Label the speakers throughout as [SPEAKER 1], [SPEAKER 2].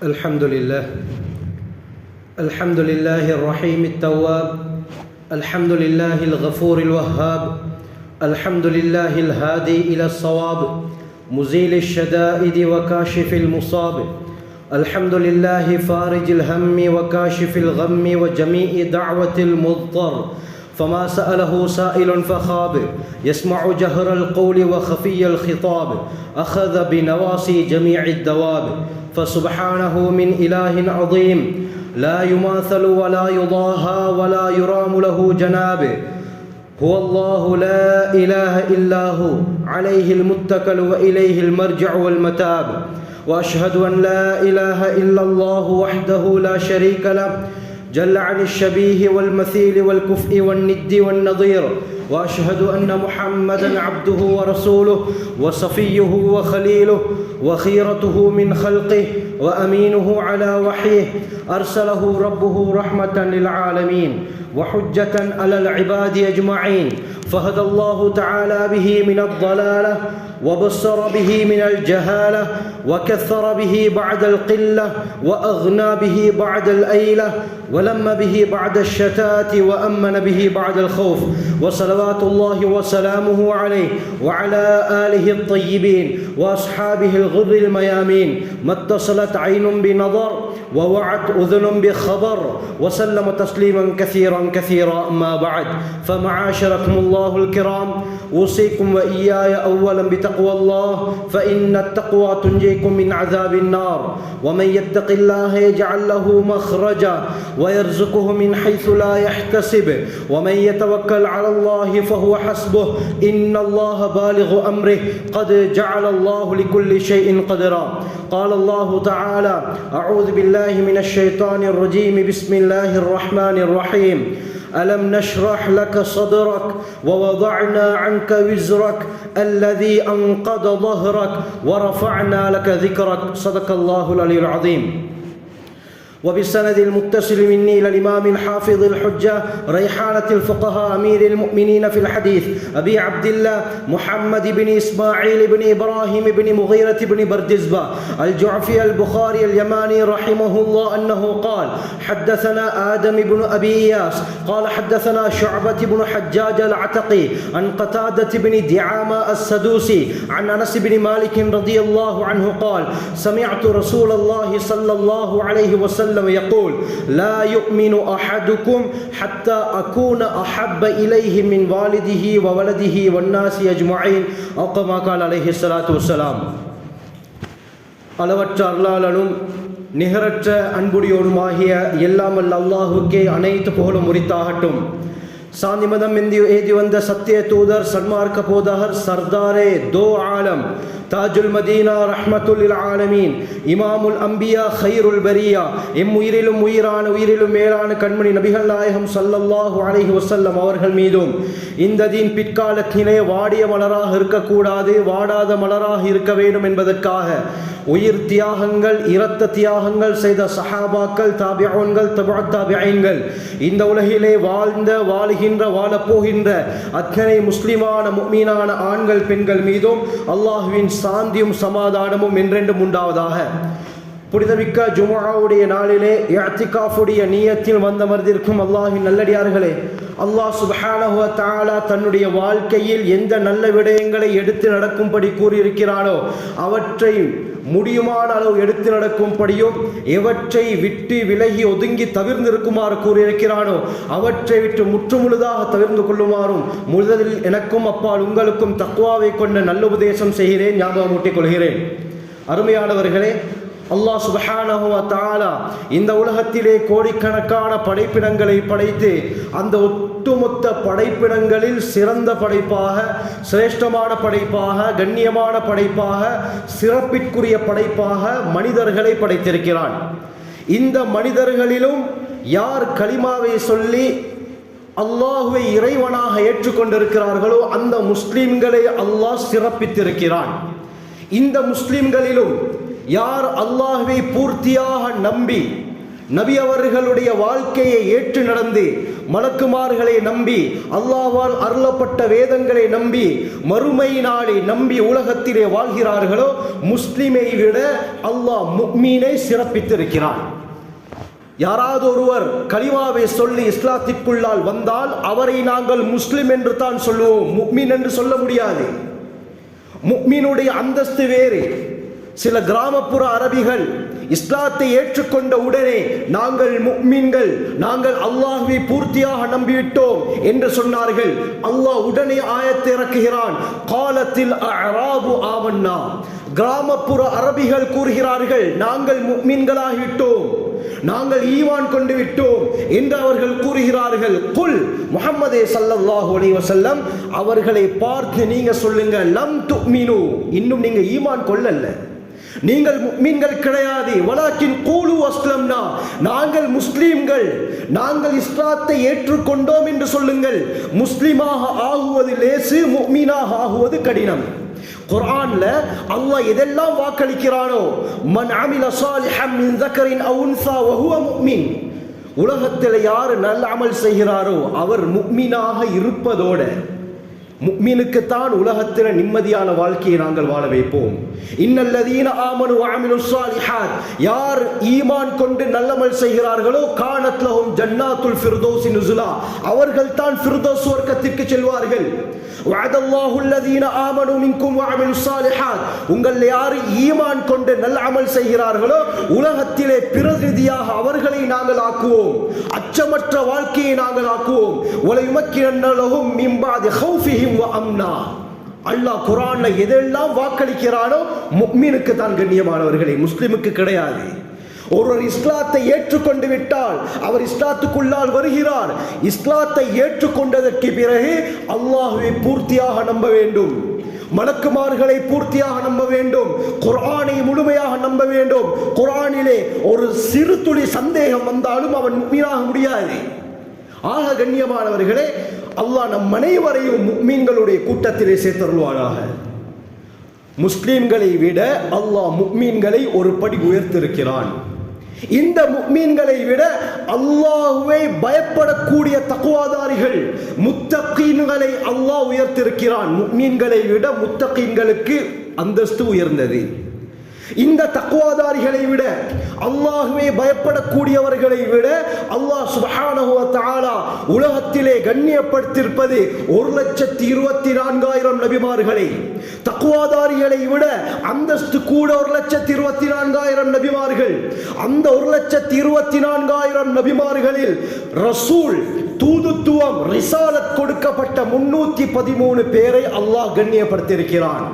[SPEAKER 1] الحمد لله الرحيم التواب، الحمد لله الغفور الوهاب، الحمد لله الهادي إلى الصواب، مزيل الشدائد وكاشف المصاب، الحمد لله فارج الهم وكاشف الغم وجميع دعوة المضطر، فما سأله سائل فخاب، يسمع جهر القول وخفي الخطاب، أخذ بنواصي جميع الدواب، فسبحانه من إله عظيم لا يماثل ولا يضاهى ولا يرام له جنابه، هو الله لا إله إلا هو عليه المتكل وإليه المرجع والمتاب، وأشهد أن لا إله إلا الله وحده لا شريك له جل عن الشبيه والمثيل والكفء والند والنظير، وأشهد أن محمدا عبده ورسوله وصفيه وخليله وخيرته من خلقه وأمينه على وحيه، أرسله ربه رحمة للعالمين وحجة على العباد أجمعين، فهدى الله تعالى به من الضلالة وبصر به من الجهالة وكثر به بعد القلة وأغنى به بعد الأيلة ولم به بعد الشتات وأمن به بعد الخوف، وصلوات الله وسلامه عليه وعلى آله الطيبين وأصحابه الغر الميامين، ما اتصلت عين بنظر ووعت أذن بخبر، وسلم تسليما كثيرا كثيرا. أما بعد، فمعاشركم الله الكرام، أوصيكم وإياي أولا بتقوى الله، فإن التقوى تنجيكم من عذاب النار، ومن يتق الله يجعل له مخرجا ويرزقه من حيث لا يحتسب، ومن يتوكل على الله فهو حسبه، إن الله بالغ أمره، قد جعل الله لكل شيء قدرا. قال الله تعالى: أعوذ بالله من الشيطان الرجيم، بسم الله الرحمن الرحيم، ألم نشرح لك صدرك ووضعنا عنك وزرك الذي أنقض ظهرك ورفعنا لك ذكرك، صدق الله العلي العظيم. وبالسند المتصل مني إلى الإمام الحافظ الحجة ريحانة الفقهاء أمير المؤمنين في الحديث أبي عبد الله محمد بن إسماعيل بن إبراهيم بن مغيرة بن بردزبة الجعفي البخاري اليماني رحمه الله أنه قال: حدثنا آدم بن أبي إياس قال حدثنا شعبة بن حجاج العتقي عن قتادة بن دعامة السدوسي عن أنس بن مالك رضي الله عنه قال: سمعت رسول الله صلى الله عليه وسلم يقول: لا يؤمن أحدكم حتى أكون أحب إليه من والده وولده والناس أجمعين، أو كما قال عليه الصلاة والسلام. அளவற்ற அருளாளனும் நிகரற்ற அன்புடையோனுமாகிய எல்லாம் வல்ல அல்லாஹுக்கே அனைத்து புகழும் உரித்தாகட்டும். சாந்தி மதம் ஏதி வந்த சத்திய தூதர், சன்மார்க்க போதகர், சர்தாரே தோ ஆலம், தாஜுல் மதீனா, ரஹ்மத்துல் ஆலமீன், இமாமுல் அம்பியா, ஹைருல் பரியா, எம் உயிரிலும் உயிரான உயிரிலும் மேலான கண்மணி நபிகள் நாயகம் ஸல்லல்லாஹு அலைஹி வஸல்லம் அவர்கள் மீதும், இந்த தீன் பிற்காலத்திலே வாடிய மலராக இருக்கக்கூடாது, வாடாத மலராக இருக்க வேண்டும் என்பதற்காக உயிர் தியாகங்கள், இரத்த தியாகங்கள் செய்த சஹாபாக்கள், தாபிஊன்கள், தபுஅத் தாபிஈன்கள், இந்த உலகிலே வாழ்ந்த, வாழுகின்ற, வாழப்போகின்ற அத்தனை முஸ்லிமான முஃமினான ஆண்கள் பெண்கள் மீதும் அல்லாஹ்வின் சாந்தியும் சமாதானமும் என்றென்றும் உண்டாவதாக. புனிதமிக்க ஜுமுஆவுடைய நாளிலே இஅ்திகாஃபுடைய நியத்தில் வந்தமர்ந்திருக்கும் அல்லாஹ்வின் நல்லடியார்களே, அல்லாஹ் சுப்ஹானஹு வ தஆலா தன்னுடைய வாழ்க்கையில் எந்த நல்ல விடயங்களை எடுத்து நடக்கும்படி கூறியிருக்கிறானோ அவற்றை முடியுமான அளவு எடுத்து நடக்கும்படியும், எவற்றை விட்டு விலகி ஒதுங்கி தவிர்ந்திருக்குமாறு கூறியிருக்கிறானோ அவற்றை விட்டு முற்றுமுழுதாக தவிர்ந்து கொள்ளுமாறும் முதலில் எனக்கும் அப்பால் உங்களுக்கும் தக்வாவை கொண்ட நல்ல உபதேசம் செய்கிறேன், ஞாபகமூட்டிக் கொள்கிறேன். அருமையானவர்களே, அல்லாஹ் சுப்ஹானஹு வ தஆலா இந்த உலகத்திலே கோடிக்கணக்கான படைப்பினங்களை படைத்து அந்த ஒட்டுமொத்த படைப்பினங்களில் சிறந்த படைப்பாக, சிரேஷ்டமான படைப்பாக, கண்ணியமான படைப்பாக, சிறப்பிற்குரிய படைப்பாக மனிதர்களை படைத்திருக்கிறான். இந்த மனிதர்களிலும் யார் கலிமாவை சொல்லி அல்லாஹுவை இறைவனாக ஏற்றுக்கொண்டிருக்கிறார்களோ அந்த முஸ்லிம்களை அல்லாஹ் சிறப்பித்திருக்கிறான். இந்த முஸ்லிம்களிலும் யார் அல்லாஹுவை பூர்த்தியாக நம்பி நபி அவர்களுடைய வாழ்க்கையை ஏற்று நடந்து மலக்குமார்களை நம்பி அல்லாஹ்வால் அருளப்பட்ட வேதங்களை நம்பி மறுமை நாளை நம்பி உலகத்திலே வாழ்கிறார்களோ முஸ்லிமை விட அல்லாஹ் முஃமினை சிறப்பித்திருக்கிறான். யாராவது ஒருவர் கலிமாவை சொல்லி இஸ்லாத்திற்குள்ளால் வந்தால் அவரை நாங்கள் முஸ்லிம் என்று தான் சொல்லுவோம், முஃமின் என்று சொல்ல முடியாது. முஃமினுடைய அந்தஸ்து வேறு. சில கிராமப்புற அரபிகள் இஸ்லாத்தை ஏற்றுக்கொண்ட உடனே நாங்கள் முஃமின்கள், நாங்கள் அல்லாஹ்வை பூர்த்தியாக நம்பிவிட்டோம் என்று சொன்னார்கள். அல்லாஹ் உடனே ஆயத்தை இறக்குகிறான், காலத்தில் அஅராபு ஆமன்னா. கிராமப்புற அரபிகள் கூறுகிறார்கள், நாங்கள் முஃமின்களாகிவிட்டோம், நாங்கள் ஈமான் கொண்டு விட்டோம் என்று அவர்கள் கூறுகிறார்கள். குல் முஹம்மதே ஸல்லல்லாஹு அலைஹி வஸல்லம் அவர்களை பார்த்து நீங்க சொல்லுங்க, லம் துமினு, இன்னும் நீங்க ஈமான் கொள்ளல, நீங்கள் முஃமின்கள் கிடையாது. வலாக்கின் கூலு அஸ்லம்னா, நாங்கள் முஸ்லீம்கள், நாங்கள் இஸ்லாத்தை ஏற்றுக்கொண்டோம் என்று சொல்லுங்கள். முஸ்லிமாக ஆகுவது லேசு, முஃமினாக ஆகுவது கடினம். குர்ஆன்ல அல்லாஹ் எதெல்லாம் வாக்களிக்கிறானோ, மன் அமில சாலிஹன் மின் ذكرٍ أو أنثى وهو مؤمن, உலகத்தில் யார் நல்ல அமல் செய்கிறாரோ அவர் முஃமினாக இருப்பதோட முஃமினுக்கு தான் உலகத்தில் நிம்மதியான வாழ்க்கையை நாங்கள் வாழ வைப்போம். இன்னல்லதீன ஆமனு வஅமிலுஸ் ஸாலிஹாத், யார் ஈமான் கொண்டு நல்லமல் செய்கிறார்களோ கானத் லஹும் ஜன்னாத்துல் ஃபிர்தௌஸ் நுஸுலா, அவர்கள் தான் ஃபிர்தௌஸ் சுவர்க்கத்திற்கு செல்வார்கள். வஅதல்லாஹு அல்லதீன ஆமனு மின்கும் வஅமிலுஸ் ஸாலிஹாத், உங்கள் யார் ஈமான் கொண்டு நல்ல அமல் செய்கிறார்களோ உலகத்திலே பிரதிநிதியாக அவர்களை நாங்கள் ஆக்குவோம், அச்சமற்ற வாழ்க்கையை நாங்கள் ஆக்குவோம். வலயுமக்கினன்ன லஹும் மின் பஅதி ஹௌஃபிஹிம் வ அம்னா. அல்லாஹ் குர்ஆன்ல எதெல்லாம் வாக்களிக்கிறானோ முஃமினுக்கு தான் கண்ணியமானவர்களே, முஸ்லிமுக்கு கிடையாது. ஒருவர் இஸ்லாத்தை ஏற்றுக்கொண்டு விட்டால் அவர் இஸ்லாத்துக்குள்ளால் வருகிறார். இஸ்லாத்தை ஏற்றுக்கொண்டதற்கு பிறகு அல்லாஹ்வை பூர்த்தியாக நம்ப வேண்டும், மலக்குமார்களை பூர்த்தியாக நம்ப வேண்டும், குர்ஆனை முழுமையாக நம்ப வேண்டும். குர்ஆனிலே ஒரு சிறு துளி சந்தேகம் வந்தாலும் அவன் முஃமினாக முடியாது. ஆக கண்ணியமானவர்களே, அல்லாஹ் நம் அனைவரையும் முஃமின்களுடைய கூட்டத்திலே சேர்த்தருள்வானாக. முஸ்லிம்களை விட அல்லாஹ் முஃமின்களை ஒரு படி உயர்த்திருக்கிறான். இந்த முஃமின்களை விட அல்லாஹ்வை பயப்படக்கூடிய தக்வாதாரிகள் முத்தகீன்களை அல்லாஹ் உயர்த்திருக்கிறான். முஃமின்களை விட முத்தகீன்களுக்கு அந்தஸ்து உயர்ந்தது. இந்த தக்வாதாரிகளை விட அல்லாஹ்வை பயப்படக்கூடியவர்களை விட அல்லாஹ் சுப்ஹானஹு வ தஆலா உலகத்திலே கண்ணியப்படுத்தியிருப்பது 1,24,000 நபிமார்களை. தக்வாதாரிகளை விட அந்தஸ்து கூட 1,24,000 நபிமார்கள். அந்த 1,24,000 நபிமார்களில் ரசூல், தூதுத்துவம், ரிசாலத் கொடுக்கப்பட்ட 313 பேரை அல்லாஹ் கண்ணியப்படுத்தியிருக்கிறான்.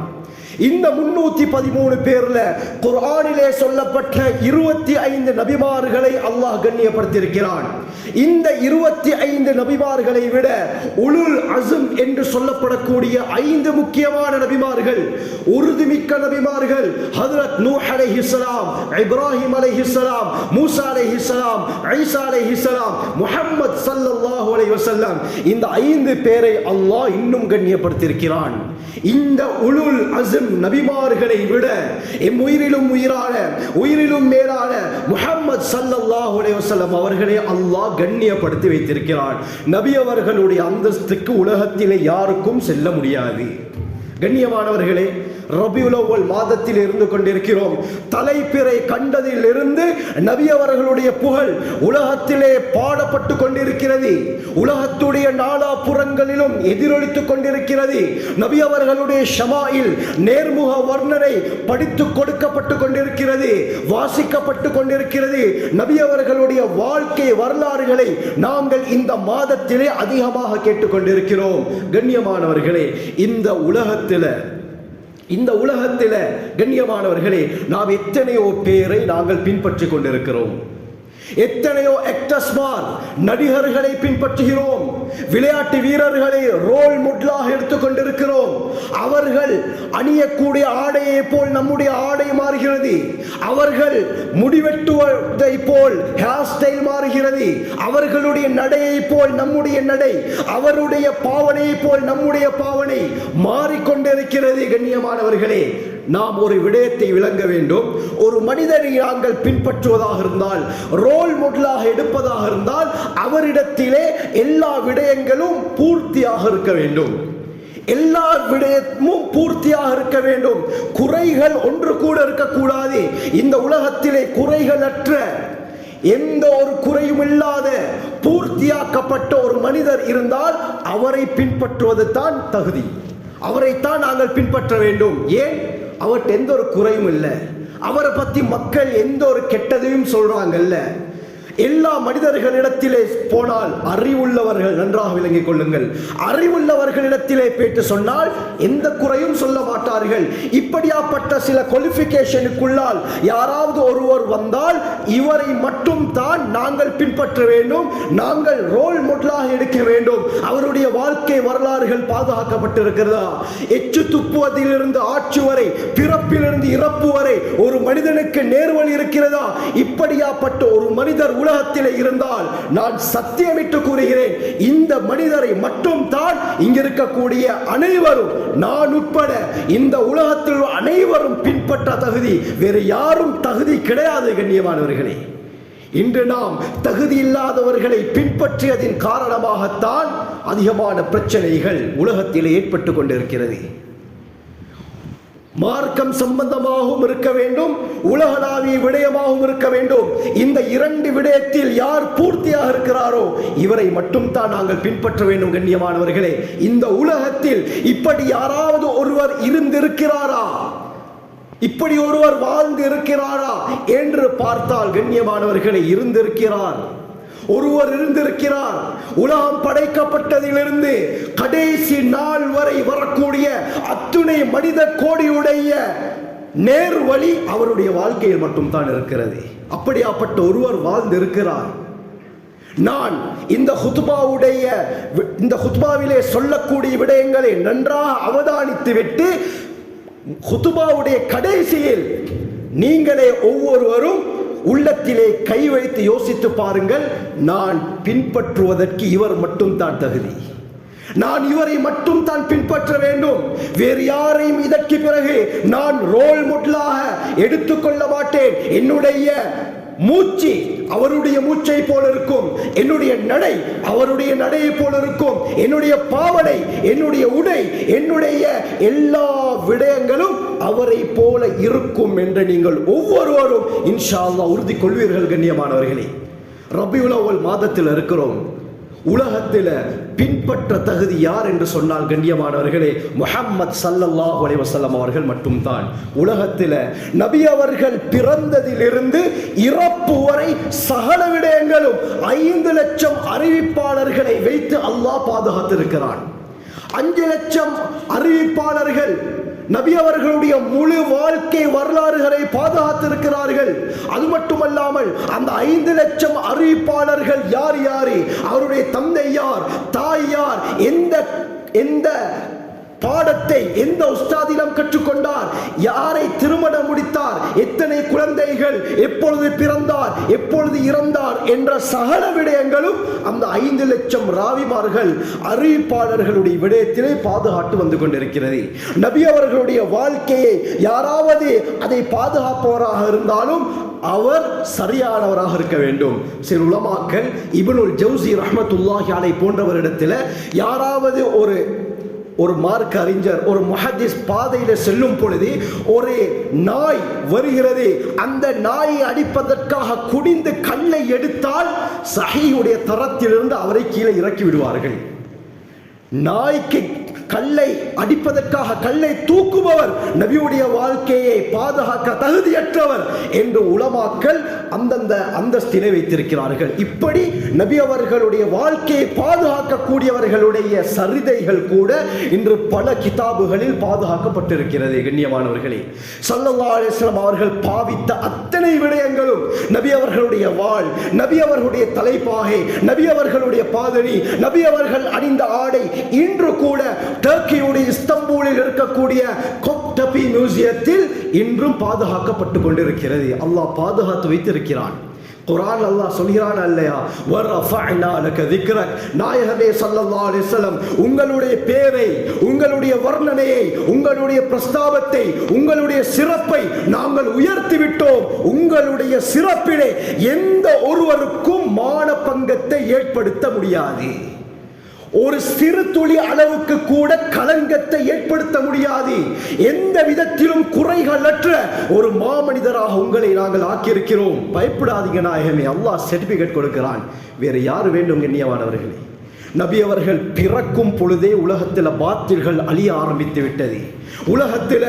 [SPEAKER 1] இந்த 313 பேர்ல குர்ஆனிலே சொல்லப்பட்ட 25 நபிமார்களை அல்லாஹ் கண்ணியப்படுத்தியிருக்கிறான். இந்த 25 நபிமார்களை விட உலுல் அஸ்ம் என்று சொல்லப்படக்கூடிய 5 முக்கியமான நபிமார்கள், உறுதிமிக்க நபிமார்கள், ஹஜ்ரத் நூஹ் அலைஹிஸ்ஸலாம், இப்ராஹிம் அலைஹிஸ்ஸலாம், மூசா அலைஹிஸ்ஸலாம், ஈசா அலைஹிஸ்ஸலாம், முஹம்மத் ஸல்லல்லாஹு அலைஹி வஸல்லம், இந்த 5 பேரை அல்லாஹ் இன்னும் கண்ணியப்படுத்தியிருக்கிறான். இந்த உலுல் அஸ்ம் நபிமார்களை விட எம் உயிரிலும் உயிரான, உயிரிலும் மேலான முஹம்மத் ஸல்லல்லாஹு அலைஹி வஸல்லம் அவர்களை அல்லாஹ் கண்ணியப்படுத்தி வைத்திருக்கிறான். நபி அவர்களுடைய அந்தஸ்துக்கு உலகத்திலே யாருக்கும் செல்ல முடியாது. கண்ணியமானவர்களே, ரபியுல் அவ்வல் மாதத்தில் இருந்து கொண்டிருக்கிறோம். தலைப்பிறை கண்டதில் இருந்து நபி அவர்களுடைய புகழ் உலகத்திலே பாடப்பட்டு கொண்டிருக்கிறது. உலகத்துடைய நாலாபுறங்களிலும் எதிரொலித்துக் கொண்டிருக்கிறது. நபி அவர்களுடைய ஷமாயில் நேர்முக வர்ணனை படித்து கொடுக்கப்பட்டு கொண்டிருக்கிறது, வாசிக்கப்பட்டு கொண்டிருக்கிறது. நபி அவர்களுடைய வாழ்க்கை வரலாறுகளை நாங்கள் இந்த மாதத்திலே அதிகமாக கேட்டுக்கொண்டிருக்கிறோம். கண்ணியமானவர்களே, இந்த உலகத்தில் கண்ணியமானவர்களே, நாம் எத்தனையோ பேரை நாங்கள் பின்பற்றி கொண்டிருக்கிறோம். எத்தனையோ ஆக்டர்ஸ்மார், நடிகர்களை பின்பற்றுகிறோம், விளையாட்டு வீரர்களை ரோல் மாடலாக எடுத்துக்கொண்டிருக்கிறோம். அவர்கள் அணியக்கூடிய ஆடையை போல் நம்முடைய ஆடை மாறுகிறது. அவர்கள் முடிவெட்டுவதை போல் ஹேர் ஸ்டைல் மாறுகிறது. அவர்களுடைய நடையை போல் நம்முடைய நடை, அவருடைய பாவனையை போல் நம்முடைய பாவனை மாறிக்கொண்டிருக்கிறது. கண்ணியமானவர்களே,
[SPEAKER 2] நாம் ஒரு விடயத்தை விளங்க வேண்டும். ஒரு மனிதனை நாங்கள் பின்பற்றுவதாக இருந்தால், ரோல் மாடலாக எடுப்பதாக இருந்தால், அவரிடத்திலே எல்லா விடயங்களும் பூர்த்தியாக இருக்க வேண்டும். எல்லா விடயமும் பூர்த்தியாக இருக்க வேண்டும். குறைகள் ஒன்று கூட இருக்கக்கூடாது. இந்த உலகத்திலே குறைகளற்ற, எந்த ஒரு குறையும் இல்லாத பூர்த்தியாக்கப்பட்ட ஒரு மனிதர் இருந்தால் அவரை பின்பற்றுவது தான் தகுதி. அவரைத்தான் நாங்கள் பின்பற்ற வேண்டும். ஏன்? அவர்கிட்ட எந்த ஒரு குறையும் இல்லை. அவரை பற்றி மக்கள் எந்த ஒரு கெட்டதையும் சொல்றாங்கல்ல. எல்லா மனிதர்களிடத்திலே போனால் அறிவுள்ளவர்கள், நன்றாக விளங்கிக் கொள்ளுங்கள், அறிவுள்ளவர்களிடத்திலே பேட்டு சொன்னால் எந்த குறையும் சொல்ல மாட்டார்கள். இப்படியாப்பட்ட சில குவாலிஃபிகேஷனுக்குள்ளால் யாராவது ஒருவர் வந்தால் இவரை மட்டும் தான் நாங்கள் பின்பற்ற வேண்டும், நாங்கள் ரோல் மாடலாக எடுக்க வேண்டும். அவருடைய வாழ்க்கை வரலாறுகள் பாதுகாக்கப்பட்டிருக்கிறதா? எச்சு துப்புவதிலிருந்து ஆட்சி வரை, பிறப்பிலிருந்து இறப்பு வரை ஒரு மனிதனுக்கு நேர்வழி இருக்கிறதா? இப்படியாப்பட்ட ஒரு மனிதர் உலகத்தில் இருந்தால் நான் சத்தியமிட்டு கூறுகிறேன், இந்த மனிதரை மட்டும் தான் இங்க இருக்கக்கூடிய அனைவரும், நான் உட்பட இந்த உலகத்தில் அனைவரும் பின்பற்ற தகுதி. வேறு யாரும் தகுதி கிடையாது. கண்ணியமானவர்களே, இன்று நாம் தகுதி இல்லாதவர்களை பின்பற்றியதின் காரணமாகத்தான் அதிகமான பிரச்சனைகள் உலகத்தில் ஏற்பட்டு கொண்டிருக்கிறது. மார்க்கம் சம்பந்தமாகவும் இருக்க வேண்டும், உலகளாவிய விடயமாகவும் இருக்க வேண்டும். இந்த இரண்டு விடயத்தில் யார் பூர்த்தியாக இருக்கிறாரோ இவரை மட்டும் தான் நாங்கள் பின்பற்ற வேண்டும். கண்ணியமானவர்களே, இந்த உலகத்தில் இப்படி யாராவது ஒருவர் இருந்திருக்கிறாரா, இப்படி ஒருவர் வாழ்ந்து இருக்கிறாரா என்று பார்த்தால் கண்ணியமானவர்களை இருந்திருக்கிறார். ஒருவர் இருந்திருக்கிறார். உலகம் படைக்கப்பட்டதிலிருந்து கடைசி நாள் வரை வரக்கூடிய அத்துணை மனித கோடியுடைய நேர் வழி அவருடைய வாழ்க்கையில் மட்டும்தான் இருக்கிறது. அப்படியாப்பட்ட ஒருவர் வாழ்ந்து இருக்கிறார். நான் இந்த ஹுத்பாவிலே சொல்லக்கூடிய விடயங்களை நன்றாக அவதானித்து விட்டு ஹுத்பாவுடைய கடைசியில் நீங்களே ஒவ்வொருவரும் உள்ளத்திலே கை வைத்து யோசித்து பாருங்கள். நான் பின்பற்றுவதற்கு இவர் மட்டும் தான் தகுதி, நான் இவரை மட்டும் தான் பின்பற்ற வேண்டும், வேறு யாரையும் இதற்கு பிறகு நான் ரோல் மாடலாக எடுத்துக்கொள்ள மாட்டேன். என்னுடைய மூச்சு அவருடைய மூச்சை போல இருக்கும், என்னுடைய நடை அவருடைய நடையை போல இருக்கும், என்னுடைய பாவனை, என்னுடைய உடை, என்னுடைய எல்லா விடயங்களும் அவரை போல இருக்கும் என்று நீங்கள் ஒவ்வொருவரும் இன்ஷா அல்லாஹ் உறுதி கொள்வீர்கள். கண்ணியமானவர்களே, ரபியுல் அவ்வல் மாதத்தில் இருக்கிறோம். உலகத்தில் பின்பற்ற தகுதி யார் என்று சொன்னால் கண்ணியமானவர்களே, முஹம்மது ஸல்லல்லாஹு அலைஹி வஸல்லம் அவர்கள் மட்டும்தான். உலகத்தில் நபி அவர்கள் பிறந்ததிலிருந்து இறப்பு வரை சகல விடயங்களும் 5 லட்சம் அறிவிப்பாளர்களை வைத்து அல்லாஹ் பாதுகாத்திருக்கிறான். 5 லட்சம் அறிவிப்பாளர்கள் நபி அவர்களுடைய முழு வாழ்க்கை வரலாறுகளை பாதுகாத்திருக்கிறார்கள். அது மட்டுமல்லாமல் அந்த 5 லட்சம் அறிவிப்பாளர்கள் யார் யாரு, அவருடைய தந்தை யார், தாய் யார், எந்த பாடத்தை எந்த உஸ்தாதிடம் கற்றுக்கொண்டார், யாரை திருமணம் முடித்தார், எத்தனை குழந்தைகள், எப்பொழுது பிறந்தார், எப்பொழுது இறந்தார் என்ற சகல விடயங்களும் அந்த 5 லட்சம் ராவிமார்கள் அறிவிப்பாளர்களுடைய விடயத்திலே பாதுகாத்து வந்து கொண்டிருக்கிறது. நபி அவர்களுடைய வாழ்க்கையை யாராவது அதை பாதுகாப்பவராக இருந்தாலும் அவர் சரியானவராக இருக்க வேண்டும். சில உலமாக்கள் இப்னுல் ஜௌசி ரஹ்மத்துல்லாஹி அலைஹி போன்றவரிடத்தில் யாராவது ஒரு மார்க்க அறிஞர், ஒரு முஹத்திஸ் பாதையில செல்லும் பொழுது ஒரு நாய் வருகிறது, அந்த நாயை அடிப்பதற்காக குனிந்து கல்லை எடுத்தால் சஹீஹுடைய தரத்திலிருந்து அவரை கீழே இறக்கி விடுவார்கள். நாய்க்கு கல்லை அடிப்பதற்காக கல்லை தூக்குபவர் நபியுடைய வாழ்க்கையை பாதுகாக்க தகுதியற்றவர் என்று உலமாக்கள் அந்தந்த அந்தஸ்தினை வைத்திருக்கிறார்கள். இப்படி நபி அவர்களுடைய வாழ்க்கையை பாதுகாக்கக்கூடியவர்களுடைய சரிதைகள் கூட இன்று பல கிதாபுகளில் பாதுகாக்கப்பட்டிருக்கிறது. கண்ணியமானவர்களே, ஸல்லல்லாஹு அலைஹி வஸல்லம் அவர்கள் பாவித்த அத்தனை விடயங்களும் நபி அவர்களுடைய வாழ், நபி அவர்களுடைய தலைப்பாகை, நபி அவர்களுடைய பாதணி, நபி அவர்கள் அணிந்த ஆடை இன்று கூட டர்க்கியுடைய இஸ்தம்பூலில் இருக்கக்கூடிய மியூசியத்தில் இன்றும் பாதுகாக்கப்பட்டு கொண்டிருக்கிறது. அல்லாஹ் பாதுகாத்து வைத்திருக்கிறான். குர்ஆன் அல்லாஹ் சொல்கிறான் இல்லையா, வரஃபஅனா லக திக்ரக், நாயகமே ஸல்லல்லாஹு அலைஹி வஸல்லம் உங்களுடைய பேரை, உங்களுடைய வர்ணனையை, உங்களுடைய பிரஸ்தாபத்தை, உங்களுடைய சிறப்பை நாங்கள் உயர்த்தி விட்டோம். உங்களுடைய சிறப்பிலே எந்த ஒருவருக்கும் மானபங்கத்தை ஏற்படுத்த முடியாது. ஒரு சிறு துளி அளவுக்கு கூட களங்கத்தை ஏற்படுத்த முடியாது. எந்த விதத்திலும் குறைகளற்ற ஒரு மாமனிதராக உங்களை நாங்கள் ஆக்கியிருக்கிறோம். பயப்படாதீங்க நாயகமே, அல்லாஹ் சர்டிபிகேட் கொடுக்கிறான். வேறு யார் வேண்டும் கண்ணியமானவர்களே? நபி அவர்கள் பிறக்கும் பொழுதே உலகத்தில் பாத்தில்கள் அழிய ஆரம்பித்து விட்டது. உலகத்தில்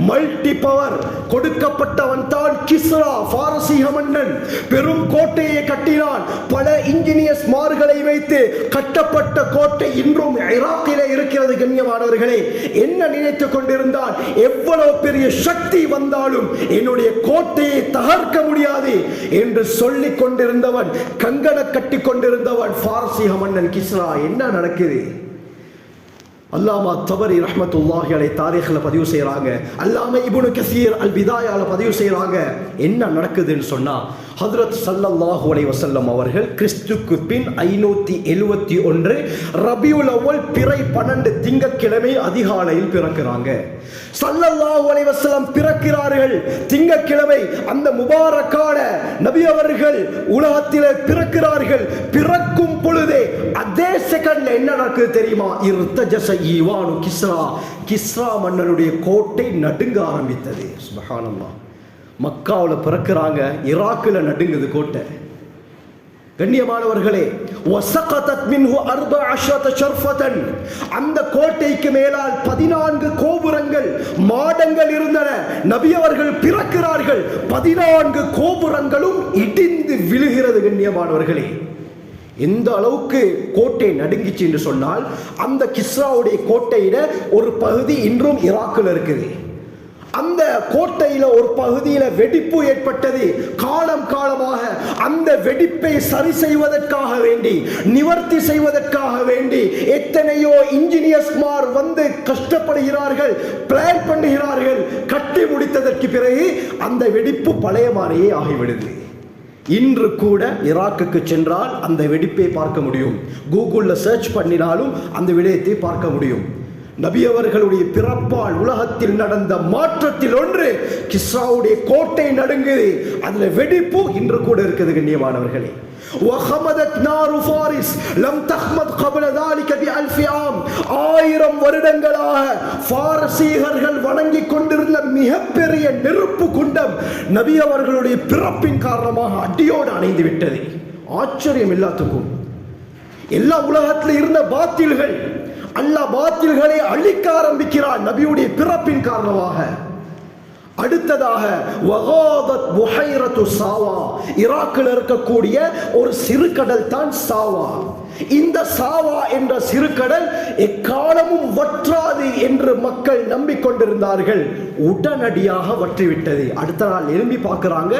[SPEAKER 2] மல்டி பவர் கொடுக்கப்பட்டவன் தான் கிஸ்ரா, பாரசீக மன்னன். பெரும் கோட்டையை கட்டினான். பல இன்ஜினியர்ஸ் மார்களை வைத்து கட்டப்பட்ட கோட்டை இன்றும் ஈராக்கிலே இருக்கிறது. கண்ணியமானவர்களே, என்ன நினைத்துக் கொண்டிருந்தான்? எவ்வளவு பெரிய சக்தி வந்தாலும் என்னுடைய கோட்டையை தகர்க்க முடியாது என்று சொல்லிக் கொண்டிருந்தவன், கங்கண கட்டி கொண்டிருந்தவன் பாரசீக மன்னன் கிஸ்ரா. என்ன நடக்குது? அல்லாமா தபரி ரஹ்மத்துல்லாஹி அலைஹி தாரீഖ்ல பதிவு செய்றாங்க. அல்லாமா இப்னு கஸீர் அல் பிதாயால பதிவு செய்றாங்க. என்ன நடக்குதுன்னு சொன்னா, ஹஜ்ரத் ஸல்லல்லாஹு அலைஹி வஸல்லம் அவர்கள் கிறிஸ்துக்கு பின் 571 ரபியுல் அவ்வல் பிறை 12 திங்கட்கிழமை அதிகாலையில் பிறக்கிறாங்க. ஸல்லல்லாஹு அலைஹி வஸல்லம் பிறக்கிறார்கள் திங்கட்கிழமை. அந்த முபாரக்கான நபி அவர்கள் உலகத்திலே பிறக்கிறார்கள். பிறக்கும் பொழுதே அதே செகண்ட்ல என்ன நடக்குது தெரியுமா? இர்தஜஸ ஈவானு கிஸ்ரா, கிஸ்ரா மன்னனுடைய கோட்டை நடுங்க ஆரம்பித்தது. சுப்ஹானல்லாஹ். மக்காவில் பிறக்கிறாங்க, ஈராக்கில் நடுங்குது கோட்டை. கண்ணியமானவர்களே, வஸகதத் மின்ஹு 14 ஷர்ஃபதன், அந்த கோட்டைக்கு மேலால் 14 கோபுரங்கள், மாடங்கள் இருந்தன. நபி அவர்கள் பிறக்கிறார்கள், 14 கோபுரங்களும் இடிந்து விழுகிறது. கண்ணியமானவர்களே, எந்த அளவுக்கு கோட்டை நடுங்கிச்சு என்று சொன்னால், அந்த கிஸ்ராவுடைய கோட்டையில ஒரு பகுதி இன்றும் ஈராக்கில் இருக்குது. அந்த கோட்டையில ஒரு பகுதியில வெடிப்பு ஏற்பட்டது. காலம் காலமாக அந்த வெடிப்பை சரி செய்வதற்காக வேண்டி, நிவர்த்தி செய்வதற்காக வேண்டி எத்தனையோ இன்ஜினியர்ஸ்மார் வந்து கஷ்டப்படுகிறார்கள், பிளான் பண்ணுகிறார்கள். கட்டி முடித்ததற்கு பிறகு அந்த வெடிப்பு பழைய மாதிரியே ஆகிவிடுது. இன்று கூட ஈராக்குக்கு சென்றால் அந்த வெடிப்பை பார்க்க முடியும். கூகுளில் சர்ச் பண்ணினாலும் அந்த விடயத்தை பார்க்க முடியும். நபி அவர்களுடைய பிறப்பால் உலகத்தில் நடந்த மாற்றத்தில் ஒன்று, கிஸ்ராவுடைய கோட்டை நடுங்குது. அதுல வெடிப்பு இன்று கூட இருக்குது. கண்ணியமானவர்களே, وخمدت نار فارس لم تخمد قبل ذلك ب1000 عام. 1000 வருடங்களாக பாரசீகர்கள் வணங்கி கொண்டிருந்த மிகப்பெரிய நெருப்பு குண்டம் நபி அவர்களுடைய பிறப்பின் காரணமாக அடியோடு அணைந்து விட்டது. ஆச்சரியம் எல்லாத்துக்கும். எல்லா உலகத்தில் இருந்த பாத்தில்கள், அல்லாஹ் பாத்தில்களை அழிக்க ஆரம்பிக்கிறார் நபியுடைய பிறப்பின் காரணமாக. அடுத்ததாக வகாதத் புஹைரத்து சாவா, ஈராக்கில் இருக்கக்கூடிய ஒரு சிறு கடல் தான் சாவா. இந்த சாவா என்ற சிறு கடல் எக்காலமும் வற்றாது என்று மக்கள் நம்பிக்கொண்டிருந்தார்கள். உடனடியாக வற்றிவிட்டது. அடுத்த நாள் எழும்பி பார்க்கிறாங்க,